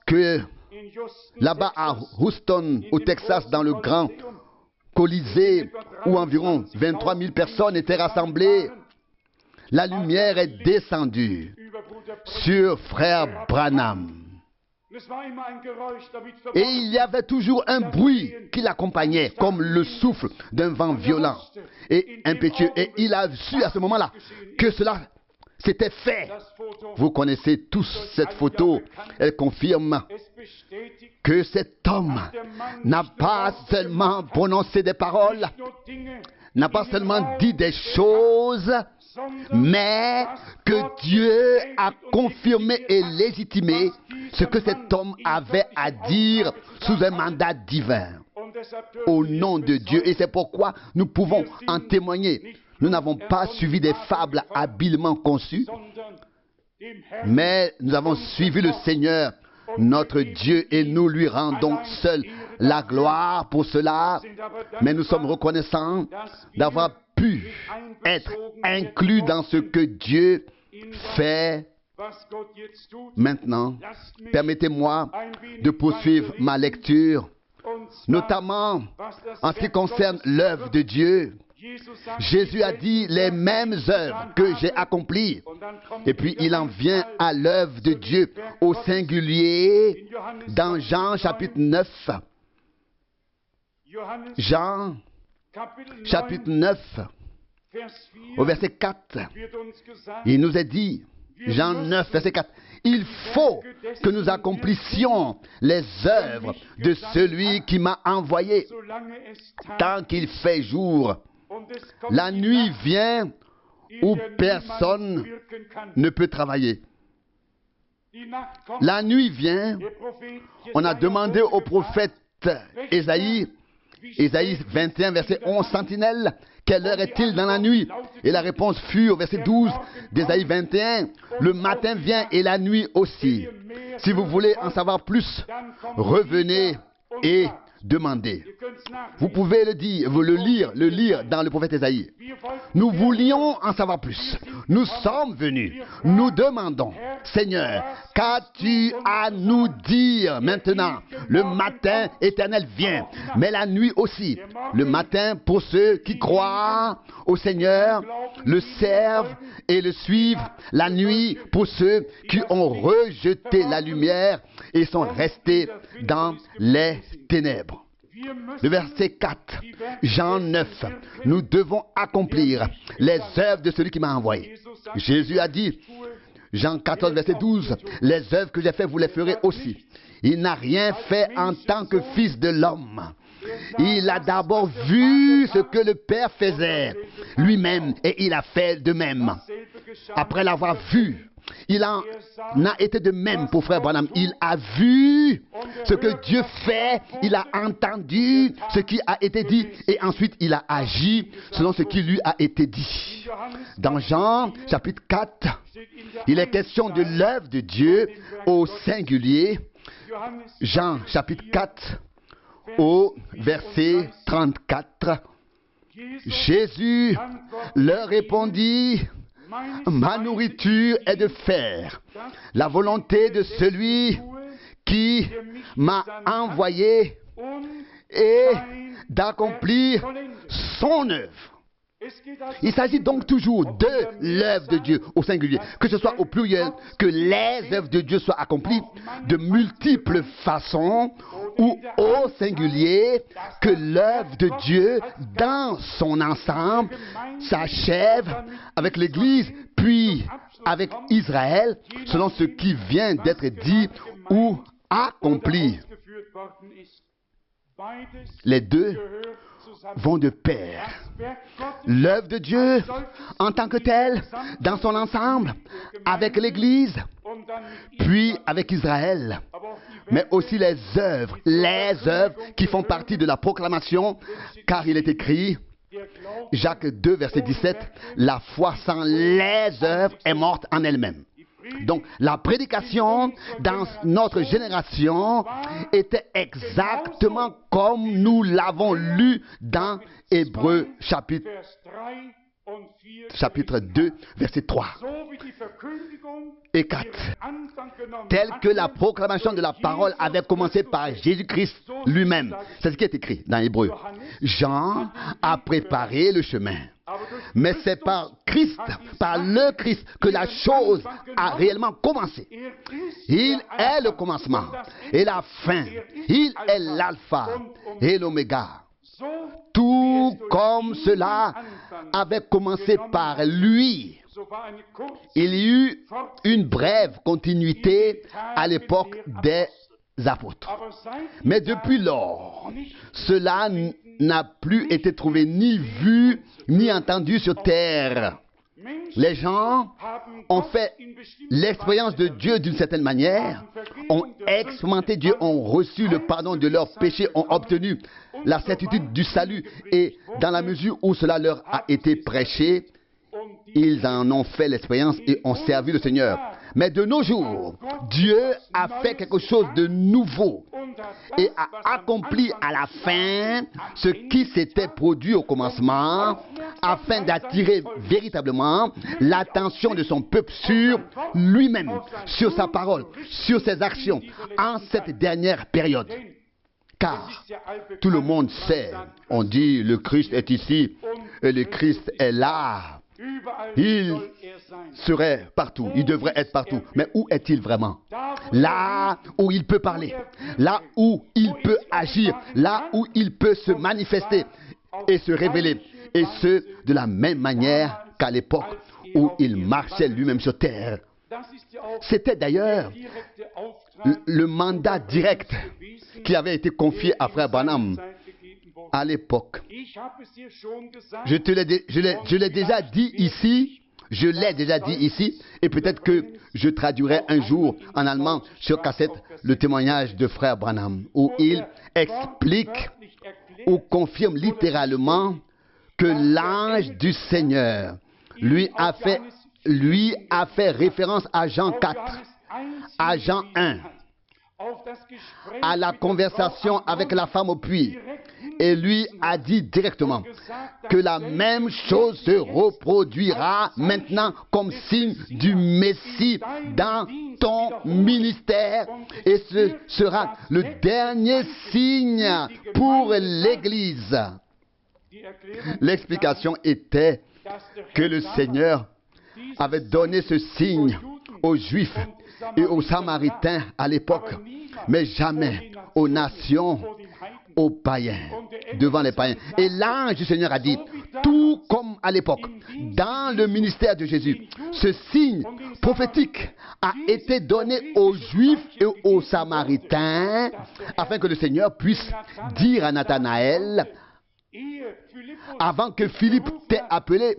que là-bas à Houston, au Texas, dans le grand Colisée, où environ 23 000 personnes étaient rassemblées, la lumière est descendue sur frère Branham. Et il y avait toujours un bruit qui l'accompagnait, comme le souffle d'un vent violent et impétueux. Et il a su à ce moment-là que cela s'était fait. Vous connaissez tous cette photo. Elle confirme que cet homme n'a pas seulement prononcé des paroles, n'a pas seulement dit des choses, mais que Dieu a confirmé et légitimé ce que cet homme avait à dire sous un mandat divin au nom de Dieu. Et c'est pourquoi nous pouvons en témoigner. Nous n'avons pas suivi des fables habilement conçues, mais nous avons suivi le Seigneur, notre Dieu, et nous lui rendons seul la gloire pour cela. Mais nous sommes reconnaissants d'avoir pu être inclus dans ce que Dieu fait. Maintenant, permettez-moi de poursuivre ma lecture, notamment en ce qui concerne l'œuvre de Dieu. Jésus a dit les mêmes œuvres que j'ai accomplies. Et puis il en vient à l'œuvre de Dieu au singulier dans Jean chapitre 9. Jean chapitre 9 au verset 4. Il nous est dit, Jean 9 verset 4, il faut que nous accomplissions les œuvres de celui qui m'a envoyé tant qu'il fait jour. La nuit vient où personne ne peut travailler. La nuit vient, on a demandé au prophète Ésaïe 21, verset 11, sentinelle, quelle heure est-il dans la nuit? Et la réponse fut au verset 12 d'Ésaïe 21, le matin vient et la nuit aussi. Si vous voulez en savoir plus, revenez et demandez. Vous pouvez le lire dans le prophète Ésaïe. Nous voulions en savoir plus. Nous sommes venus. Nous demandons, Seigneur, qu'as-tu à nous dire maintenant? Le matin éternel vient, mais la nuit aussi. Le matin pour ceux qui croient au Seigneur, le servent et le suivent. La nuit pour ceux qui ont rejeté la lumière et sont restés dans les ténèbres. Le verset 4, Jean 9, nous devons accomplir les œuvres de celui qui m'a envoyé. Jésus a dit, Jean 14, verset 12, les œuvres que j'ai faites, vous les ferez aussi. Il n'a rien fait en tant que fils de l'homme, Il a d'abord vu ce que le Père faisait lui-même et il a fait de même. Après l'avoir vu, il en a été de même pour frère Branham. Il a vu ce que Dieu fait, il a entendu ce qui a été dit et ensuite il a agi selon ce qui lui a été dit. Dans Jean chapitre 4, il est question de l'œuvre de Dieu au singulier. Jean chapitre 4 au verset 34. Jésus leur répondit: ma nourriture est de faire la volonté de celui qui m'a envoyé et d'accomplir son œuvre. Il s'agit donc toujours de l'œuvre de Dieu au singulier, que ce soit au pluriel, que les œuvres de Dieu soient accomplies de multiples façons, ou au singulier, que l'œuvre de Dieu dans son ensemble s'achève avec l'Église, puis avec Israël, selon ce qui vient d'être dit ou accompli. Les deux vont de pair. L'œuvre de Dieu en tant que telle, dans son ensemble, avec l'Église, puis avec Israël, mais aussi les œuvres qui font partie de la proclamation, car il est écrit, Jacques 2, verset 17, la foi sans les œuvres est morte en elle-même. Donc, la prédication dans notre génération était exactement comme nous l'avons lu dans Hébreux chapitre 2, verset 3 et 4. Tel que la proclamation de la parole avait commencé par Jésus-Christ lui-même. C'est ce qui est écrit dans Hébreux. Jean a préparé le chemin. Mais c'est par Christ, par le Christ, que la chose a réellement commencé. Il est le commencement et la fin. Il est l'alpha et l'oméga. Tout comme cela avait commencé par lui. Il y eut une brève continuité à l'époque des apôtres. Mais depuis lors, cela n'a plus été trouvé ni vu ni entendu sur terre. Les gens ont fait l'expérience de Dieu d'une certaine manière, ont expérimenté Dieu, ont reçu le pardon de leurs péchés, ont obtenu la certitude du salut et dans la mesure où cela leur a été prêché, ils en ont fait l'expérience et ont servi le Seigneur. Mais de nos jours, Dieu a fait quelque chose de nouveau et a accompli à la fin ce qui s'était produit au commencement afin d'attirer véritablement l'attention de son peuple sur lui-même, sur sa parole, sur ses actions en cette dernière période. Car tout le monde sait, on dit le Christ est ici et le Christ est là. Il serait partout, il devrait être partout. Mais où est-il vraiment? Là où il peut parler, là où il peut agir, là où il peut se manifester et se révéler. Et ce, de la même manière qu'à l'époque où il marchait lui-même sur terre. C'était d'ailleurs le mandat direct qui avait été confié à frère Branham à l'époque. Je l'ai déjà dit ici, et peut-être que je traduirai un jour en allemand sur cassette le témoignage de frère Branham, où il explique ou confirme littéralement que l'ange du Seigneur lui a fait référence à Jean 4, à Jean 1, à la conversation avec la femme au puits, et lui a dit directement que la même chose se reproduira maintenant comme signe du Messie dans ton ministère, et ce sera le dernier signe pour l'Église. L'explication était que le Seigneur avait donné ce signe aux Juifs et aux Samaritains à l'époque, mais jamais aux nations, aux païens, devant les païens. Et l'ange du Seigneur a dit, tout comme à l'époque, dans le ministère de Jésus, ce signe prophétique a été donné aux Juifs et aux Samaritains, afin que le Seigneur puisse dire à Nathanaël, avant que Philippe t'ait appelé,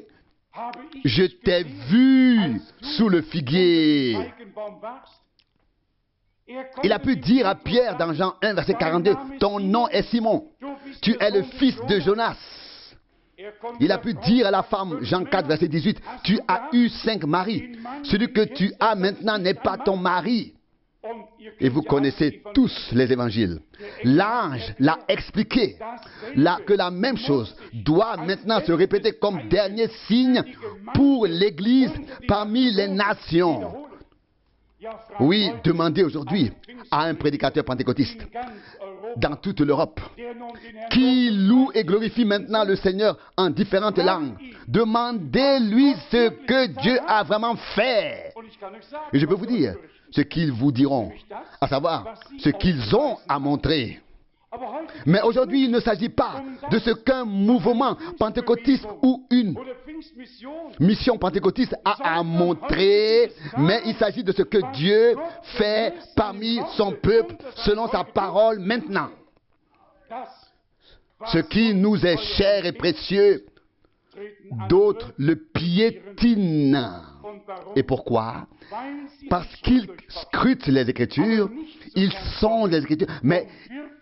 je t'ai vu sous le figuier. Il a pu dire à Pierre dans Jean 1, verset 42, ton nom est Simon, tu es le fils de Jonas. Il a pu dire à la femme, Jean 4, verset 18, tu as eu 5 maris. Celui que tu as maintenant n'est pas ton mari. Et vous connaissez tous les évangiles. L'ange l'a expliqué que la même chose doit maintenant se répéter comme dernier signe pour l'Église parmi les nations. Oui, demandez aujourd'hui à un prédicateur pentecôtiste dans toute l'Europe qui loue et glorifie maintenant le Seigneur en différentes langues. Demandez-lui ce que Dieu a vraiment fait. Et je peux vous dire ce qu'ils vous diront, à savoir ce qu'ils ont à montrer. Mais aujourd'hui, il ne s'agit pas de ce qu'un mouvement pentecôtiste ou une mission pentecôtiste a à montrer, mais il s'agit de ce que Dieu fait parmi son peuple selon sa parole maintenant. Ce qui nous est cher et précieux, d'autres le piétinent. Et pourquoi? Parce qu'ils scrutent les Écritures, ils sont les Écritures, mais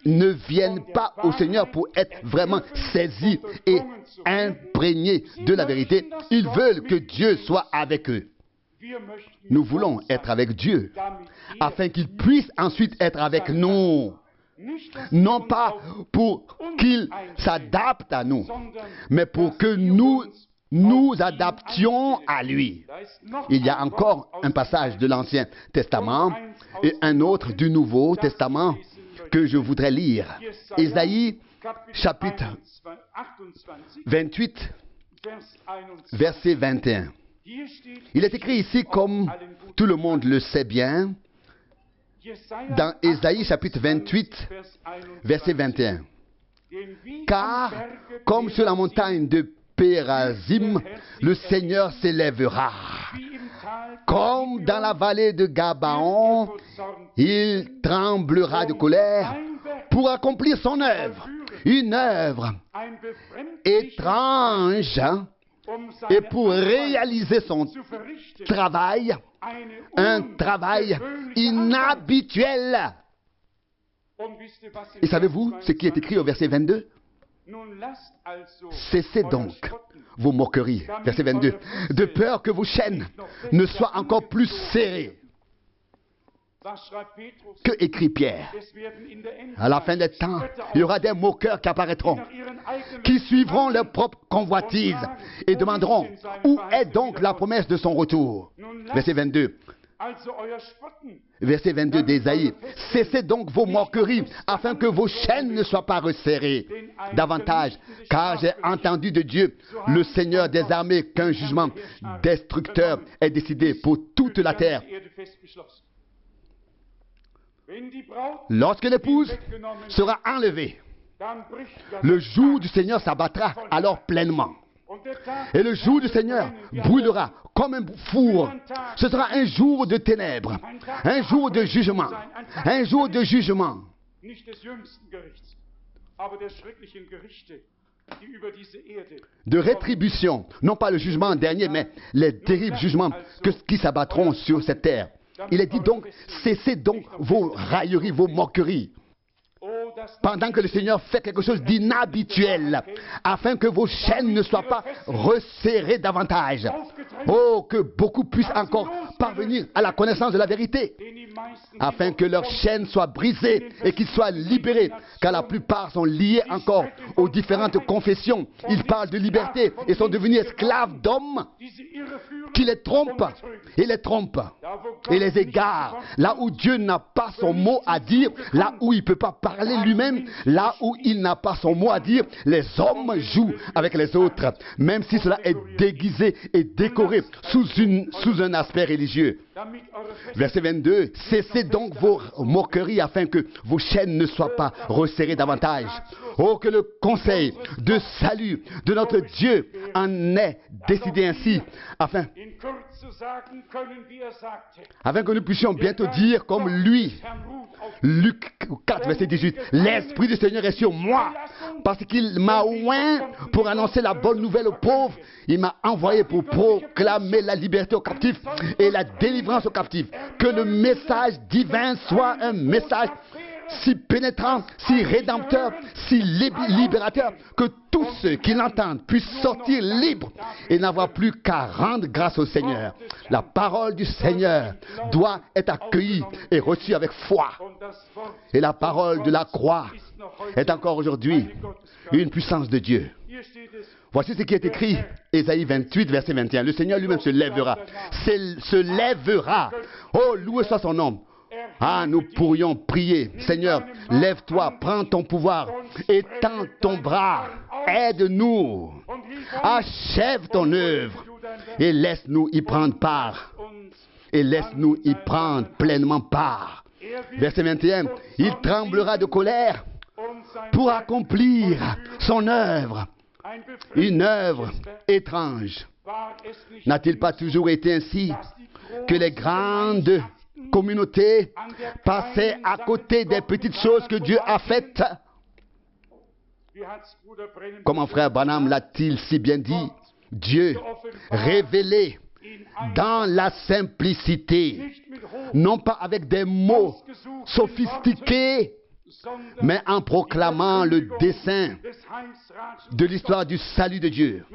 ne viennent pas au Seigneur pour être vraiment saisis et imprégnés de la vérité. Ils veulent que Dieu soit avec eux. Nous voulons être avec Dieu, afin qu'il puisse ensuite être avec nous. Non pas pour qu'il s'adapte à nous, mais pour que nous adaptions à lui. Il y a encore un passage de l'Ancien Testament et un autre du Nouveau Testament que je voudrais lire. Ésaïe, chapitre 28, verset 21. Il est écrit ici, comme tout le monde le sait bien, dans Ésaïe, chapitre 28, verset 21. Car, comme sur la montagne de Pérazim, le Seigneur s'élèvera. Comme dans la vallée de Gabaon, il tremblera de colère pour accomplir son œuvre. Une œuvre étrange, et pour réaliser son travail, un travail inhabituel. Et savez-vous ce qui est écrit au verset 22? Cessez donc vos moqueries, verset 22, de peur que vos chaînes ne soient encore plus serrées. Que écrit Pierre? À la fin des temps, il y aura des moqueurs qui apparaîtront, qui suivront leur propre convoitise et demanderont, où est donc la promesse de son retour? Verset 22. Verset 22 d'Ésaïe. Cessez donc vos moqueries, afin que vos chaînes ne soient pas resserrées davantage, car j'ai entendu de Dieu, le Seigneur des armées, qu'un jugement destructeur est décidé pour toute la terre. Lorsque l'épouse sera enlevée, le jour du Seigneur s'abattra alors pleinement. Et le jour du Seigneur brûlera comme un four. Ce sera un jour de ténèbres, un jour de jugement, un jour de jugement. De rétribution, non pas le jugement dernier, mais les terribles jugements qui s'abattront sur cette terre. Il est dit donc, cessez donc vos railleries, vos moqueries, pendant que le Seigneur fait quelque chose d'inhabituel, afin que vos chaînes ne soient pas resserrées davantage. Oh, que beaucoup puissent encore parvenir à la connaissance de la vérité, afin que leurs chaînes soient brisées et qu'ils soient libérés, car la plupart sont liés encore aux différentes confessions. Ils parlent de liberté et sont devenus esclaves d'hommes qui les trompent et les égarent. Là où Dieu n'a pas son mot à dire, là où il ne peut pas parler lui-même, là où il n'a pas son mot à dire, les hommes jouent avec les autres, même si cela est déguisé et décoré sous un aspect religieux. Verset 22, cessez donc vos moqueries afin que vos chaînes ne soient pas resserrées davantage. Oh, que le conseil de salut de notre Dieu en est décidé ainsi, afin que nous puissions bientôt dire comme lui, Luc 4, verset 18, « L'Esprit du Seigneur est sur moi, parce qu'il m'a oint pour annoncer la bonne nouvelle aux pauvres. Il m'a envoyé pour proclamer la liberté aux captifs et la délivrance aux captifs. Que le message divin soit un message si pénétrant, si rédempteur, si libérateur, que tous ceux qui l'entendent puissent sortir libres et n'avoir plus qu'à rendre grâce au Seigneur. La parole du Seigneur doit être accueillie et reçue avec foi. Et la parole de la croix est encore aujourd'hui une puissance de Dieu. Voici ce qui est écrit, Ésaïe 28, verset 21. Le Seigneur lui-même se lèvera. Se lèvera. Oh, loué soit son nom. Ah, nous pourrions prier. Seigneur, lève-toi, prends ton pouvoir, étends ton bras, aide-nous, achève ton œuvre et laisse-nous y prendre part. Et laisse-nous y prendre pleinement part. Verset 21, il tremblera de colère pour accomplir son œuvre, une œuvre étrange. N'a-t-il pas toujours été ainsi que les grandes communautés passaient à côté des petites choses que Dieu a faites? Comment frère Branham l'a-t-il si bien dit? Dieu révélé dans la simplicité, non pas avec des mots sophistiqués, mais en proclamant le dessein de l'histoire du salut de Dieu,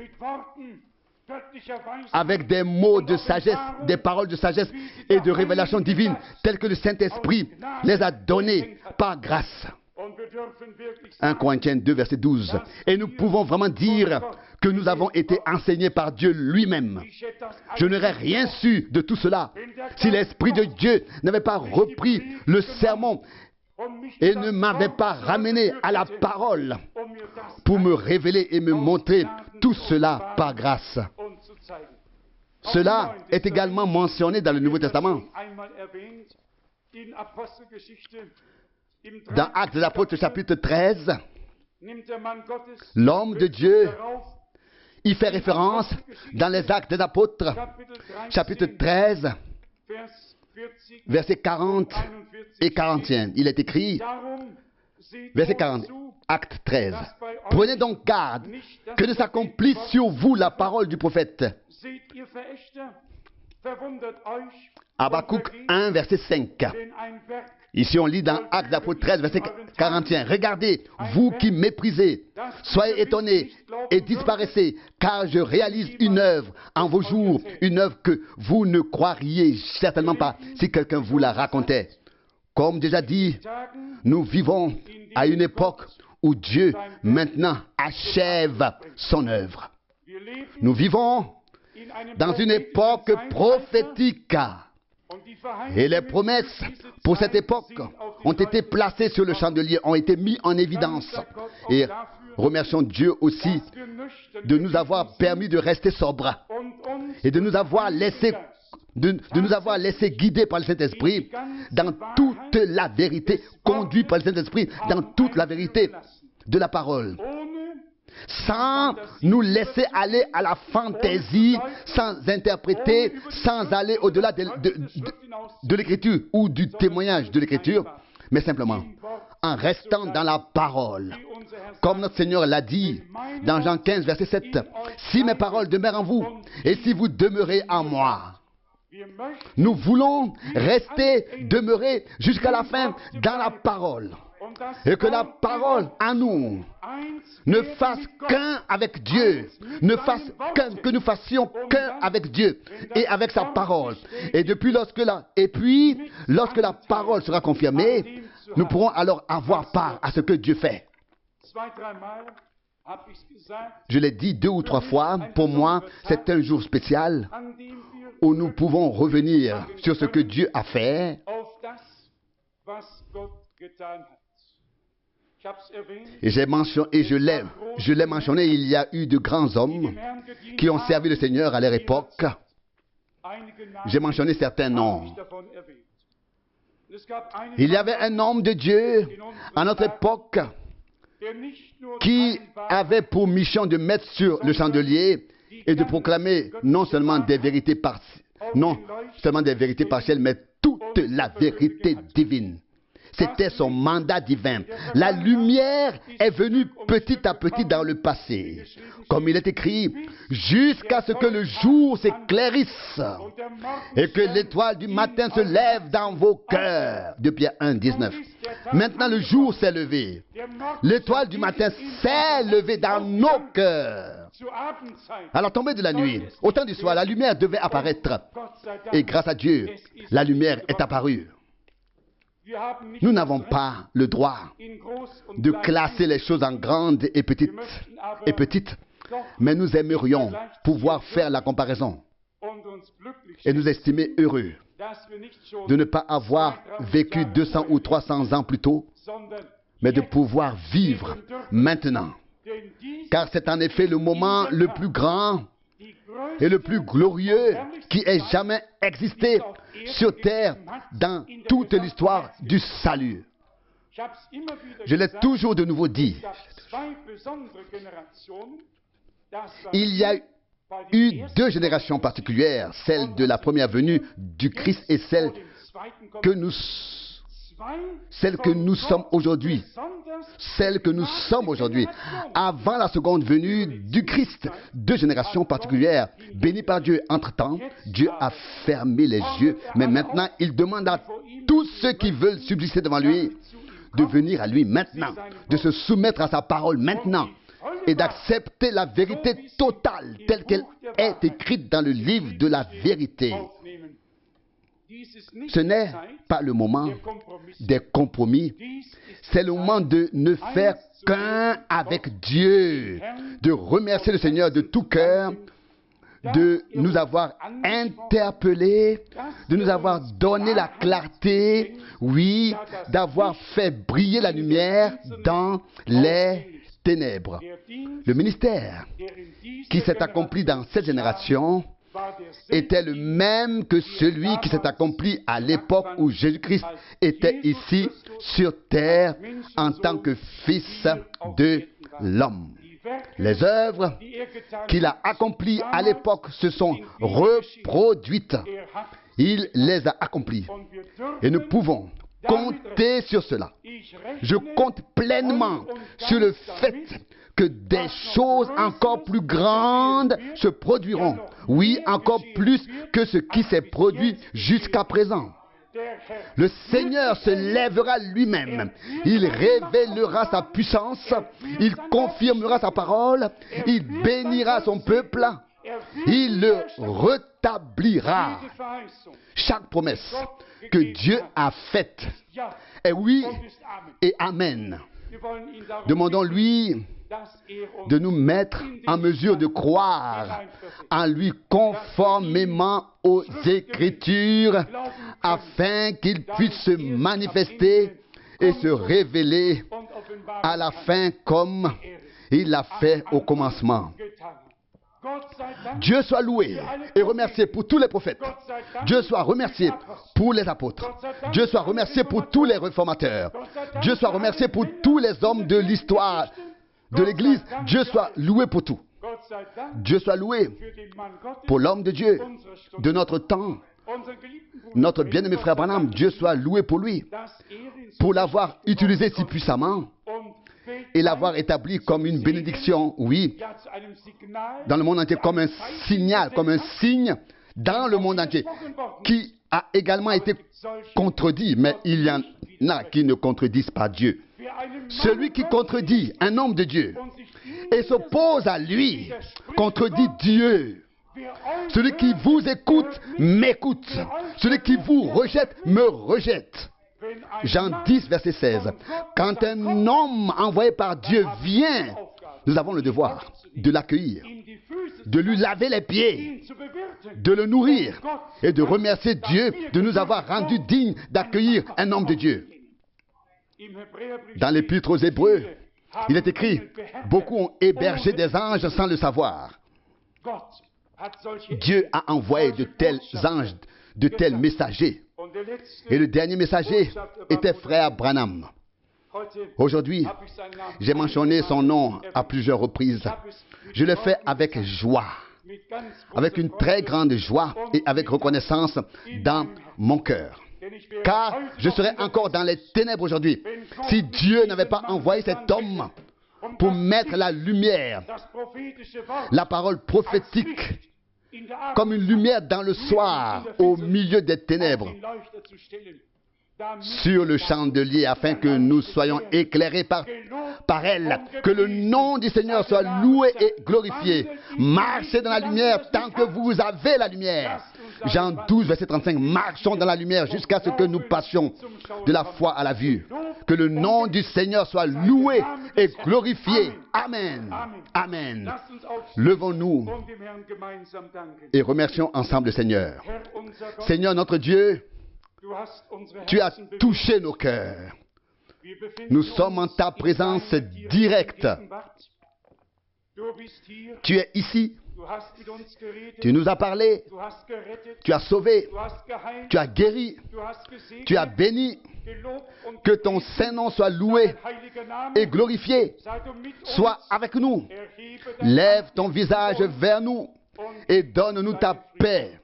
avec des mots de sagesse, des paroles de sagesse et de révélation divine, telles que le Saint-Esprit les a données par grâce. 1 Corinthiens 2, verset 12. Et nous pouvons vraiment dire que nous avons été enseignés par Dieu lui-même. Je n'aurais rien su de tout cela si l'Esprit de Dieu n'avait pas repris le sermon et ne m'avait pas ramené à la parole pour me révéler et me montrer tout cela par grâce. Cela est également mentionné dans le Nouveau Testament. Dans Actes des Apôtres, chapitre 13, l'homme de Dieu y fait référence dans les Actes des Apôtres, chapitre 13, versets 40 et 41. Il est écrit, verset 40, Acte 13. Prenez donc garde que ne s'accomplisse sur vous la parole du prophète. Habakkuk 1, verset 5. Ici on lit dans Actes d'Apôtres 13, verset 41. Regardez, vous qui méprisez, soyez étonnés et disparaissez, car je réalise une œuvre en vos jours, une œuvre que vous ne croiriez certainement pas si quelqu'un vous la racontait. Comme déjà dit, nous vivons à une époque où Dieu maintenant achève son œuvre. Nous vivons dans une époque prophétique. Et les promesses pour cette époque ont été placées sur le chandelier, ont été mises en évidence. Et remercions Dieu aussi de nous avoir permis de rester sobres et de nous avoir laissé guider par le Saint-Esprit dans toute la vérité, conduit par le Saint-Esprit dans toute la vérité de la parole, sans nous laisser aller à la fantaisie, sans interpréter, sans aller au-delà de l'Écriture ou du témoignage de l'Écriture, mais simplement en restant dans la parole. Comme notre Seigneur l'a dit dans Jean 15, verset 7, « Si mes paroles demeurent en vous, et si vous demeurez en moi, nous voulons rester, demeurer jusqu'à la fin dans la parole. Et que la parole en nous ne fasse qu'un avec Dieu, que nous fassions qu'un avec Dieu et avec sa parole. Et lorsque la parole sera confirmée, nous pourrons alors avoir part à ce que Dieu fait. Je l'ai dit 2 ou 3 fois, pour moi, c'est un jour spécial où nous pouvons revenir sur ce que Dieu a fait. Et je l'ai mentionné, il y a eu de grands hommes qui ont servi le Seigneur à leur époque. J'ai mentionné certains noms. Il y avait un homme de Dieu à notre époque qui avait pour mission de mettre sur le chandelier et de proclamer non seulement des vérités partielles, mais toute la vérité divine. C'était son mandat divin. La lumière est venue petit à petit dans le passé. Comme il est écrit, jusqu'à ce que le jour s'éclairisse et que l'étoile du matin se lève dans vos cœurs. 2 Pierre 1, 19. Maintenant le jour s'est levé. L'étoile du matin s'est levée dans nos cœurs. À la tombée de la nuit, au temps du soir, la lumière devait apparaître. Et grâce à Dieu, la lumière est apparue. Nous n'avons pas le droit de classer les choses en grandes et petites, mais nous aimerions pouvoir faire la comparaison et nous estimer heureux de ne pas avoir vécu 200 ou 300 ans plus tôt, mais de pouvoir vivre maintenant. Car c'est en effet le moment le plus grand et le plus glorieux qui ait jamais existé sur terre dans toute l'histoire du salut. Je l'ai toujours de nouveau dit. Il y a eu 2 générations particulières, celle de la première venue du Christ et celle que nous sommes aujourd'hui. Celle que nous sommes aujourd'hui. Avant la seconde venue du Christ, 2 générations particulières. Bénies par Dieu. Entre-temps, Dieu a fermé les yeux. Mais maintenant, il demande à tous ceux qui veulent subsister devant lui de venir à lui maintenant, de se soumettre à sa parole maintenant et d'accepter la vérité totale telle qu'elle est écrite dans le livre de la vérité. Ce n'est pas le moment des compromis, c'est le moment de ne faire qu'un avec Dieu, de remercier le Seigneur de tout cœur, de nous avoir interpellés, de nous avoir donné la clarté, oui, d'avoir fait briller la lumière dans les ténèbres. Le ministère qui s'est accompli dans cette génération était le même que celui qui s'est accompli à l'époque où Jésus-Christ était ici sur terre en tant que Fils de l'homme. Les œuvres qu'il a accomplies à l'époque se sont reproduites. Il les a accomplies. Et nous pouvons compter sur cela. Je compte pleinement sur le fait que des choses encore plus grandes se produiront. Oui, encore plus que ce qui s'est produit jusqu'à présent. Le Seigneur se lèvera lui-même. Il révélera sa puissance. Il confirmera sa parole. Il bénira son peuple. Il le rétablira. Chaque promesse que Dieu a faite est oui et amen. Demandons-lui de nous mettre en mesure de croire en lui conformément aux Écritures afin qu'il puisse se manifester et se révéler à la fin comme il l'a fait au commencement. Dieu soit loué et remercié pour tous les prophètes. Dieu soit remercié pour les apôtres. Dieu soit remercié pour tous les réformateurs. Dieu soit remercié pour tous les hommes de l'histoire de l'Église. Dieu soit loué pour tout. Dieu soit loué pour l'homme de Dieu de notre temps. Notre bien-aimé frère Branham, Dieu soit loué pour lui, pour l'avoir utilisé si puissamment et l'avoir établi comme une bénédiction, oui, dans le monde entier, comme un signal, comme un signe dans le monde entier, qui a également été contredit, mais il y en a qui ne contredisent pas Dieu. Celui qui contredit un homme de Dieu et s'oppose à lui, contredit Dieu. Celui qui vous écoute, m'écoute. Celui qui vous rejette, me rejette. Jean 10, verset 16. Quand un homme envoyé par Dieu vient, nous avons le devoir de l'accueillir, de lui laver les pieds, de le nourrir et de remercier Dieu de nous avoir rendus dignes d'accueillir un homme de Dieu. Dans l'Épître aux Hébreux, il est écrit, beaucoup ont hébergé des anges sans le savoir. Dieu a envoyé de tels anges, de tels messagers. Et le dernier messager était frère Branham. Aujourd'hui, j'ai mentionné son nom à plusieurs reprises. Je le fais avec joie, avec une très grande joie et avec reconnaissance dans mon cœur. Car je serais encore dans les ténèbres aujourd'hui si Dieu n'avait pas envoyé cet homme pour mettre la lumière, la parole prophétique, comme une lumière dans le soir, au milieu des ténèbres, sur le chandelier, afin que nous soyons éclairés par elle. Que le nom du Seigneur soit loué et glorifié. Marchez dans la lumière tant que vous avez la lumière. Jean 12, verset 35. Marchons dans la lumière jusqu'à ce que nous passions de la foi à la vue. Que le nom du Seigneur soit loué et glorifié. Amen. Amen. Levons-nous et remercions ensemble le Seigneur. Seigneur notre Dieu, tu as touché nos cœurs. Nous sommes en ta présence directe. Tu es ici. Tu nous as parlé. Tu as sauvé. Tu as guéri. Tu as béni. Que ton Saint-Nom soit loué et glorifié. Sois avec nous. Lève ton visage vers nous et donne-nous ta paix.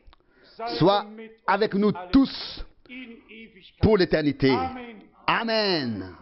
Sois avec nous tous pour l'éternité. Amen.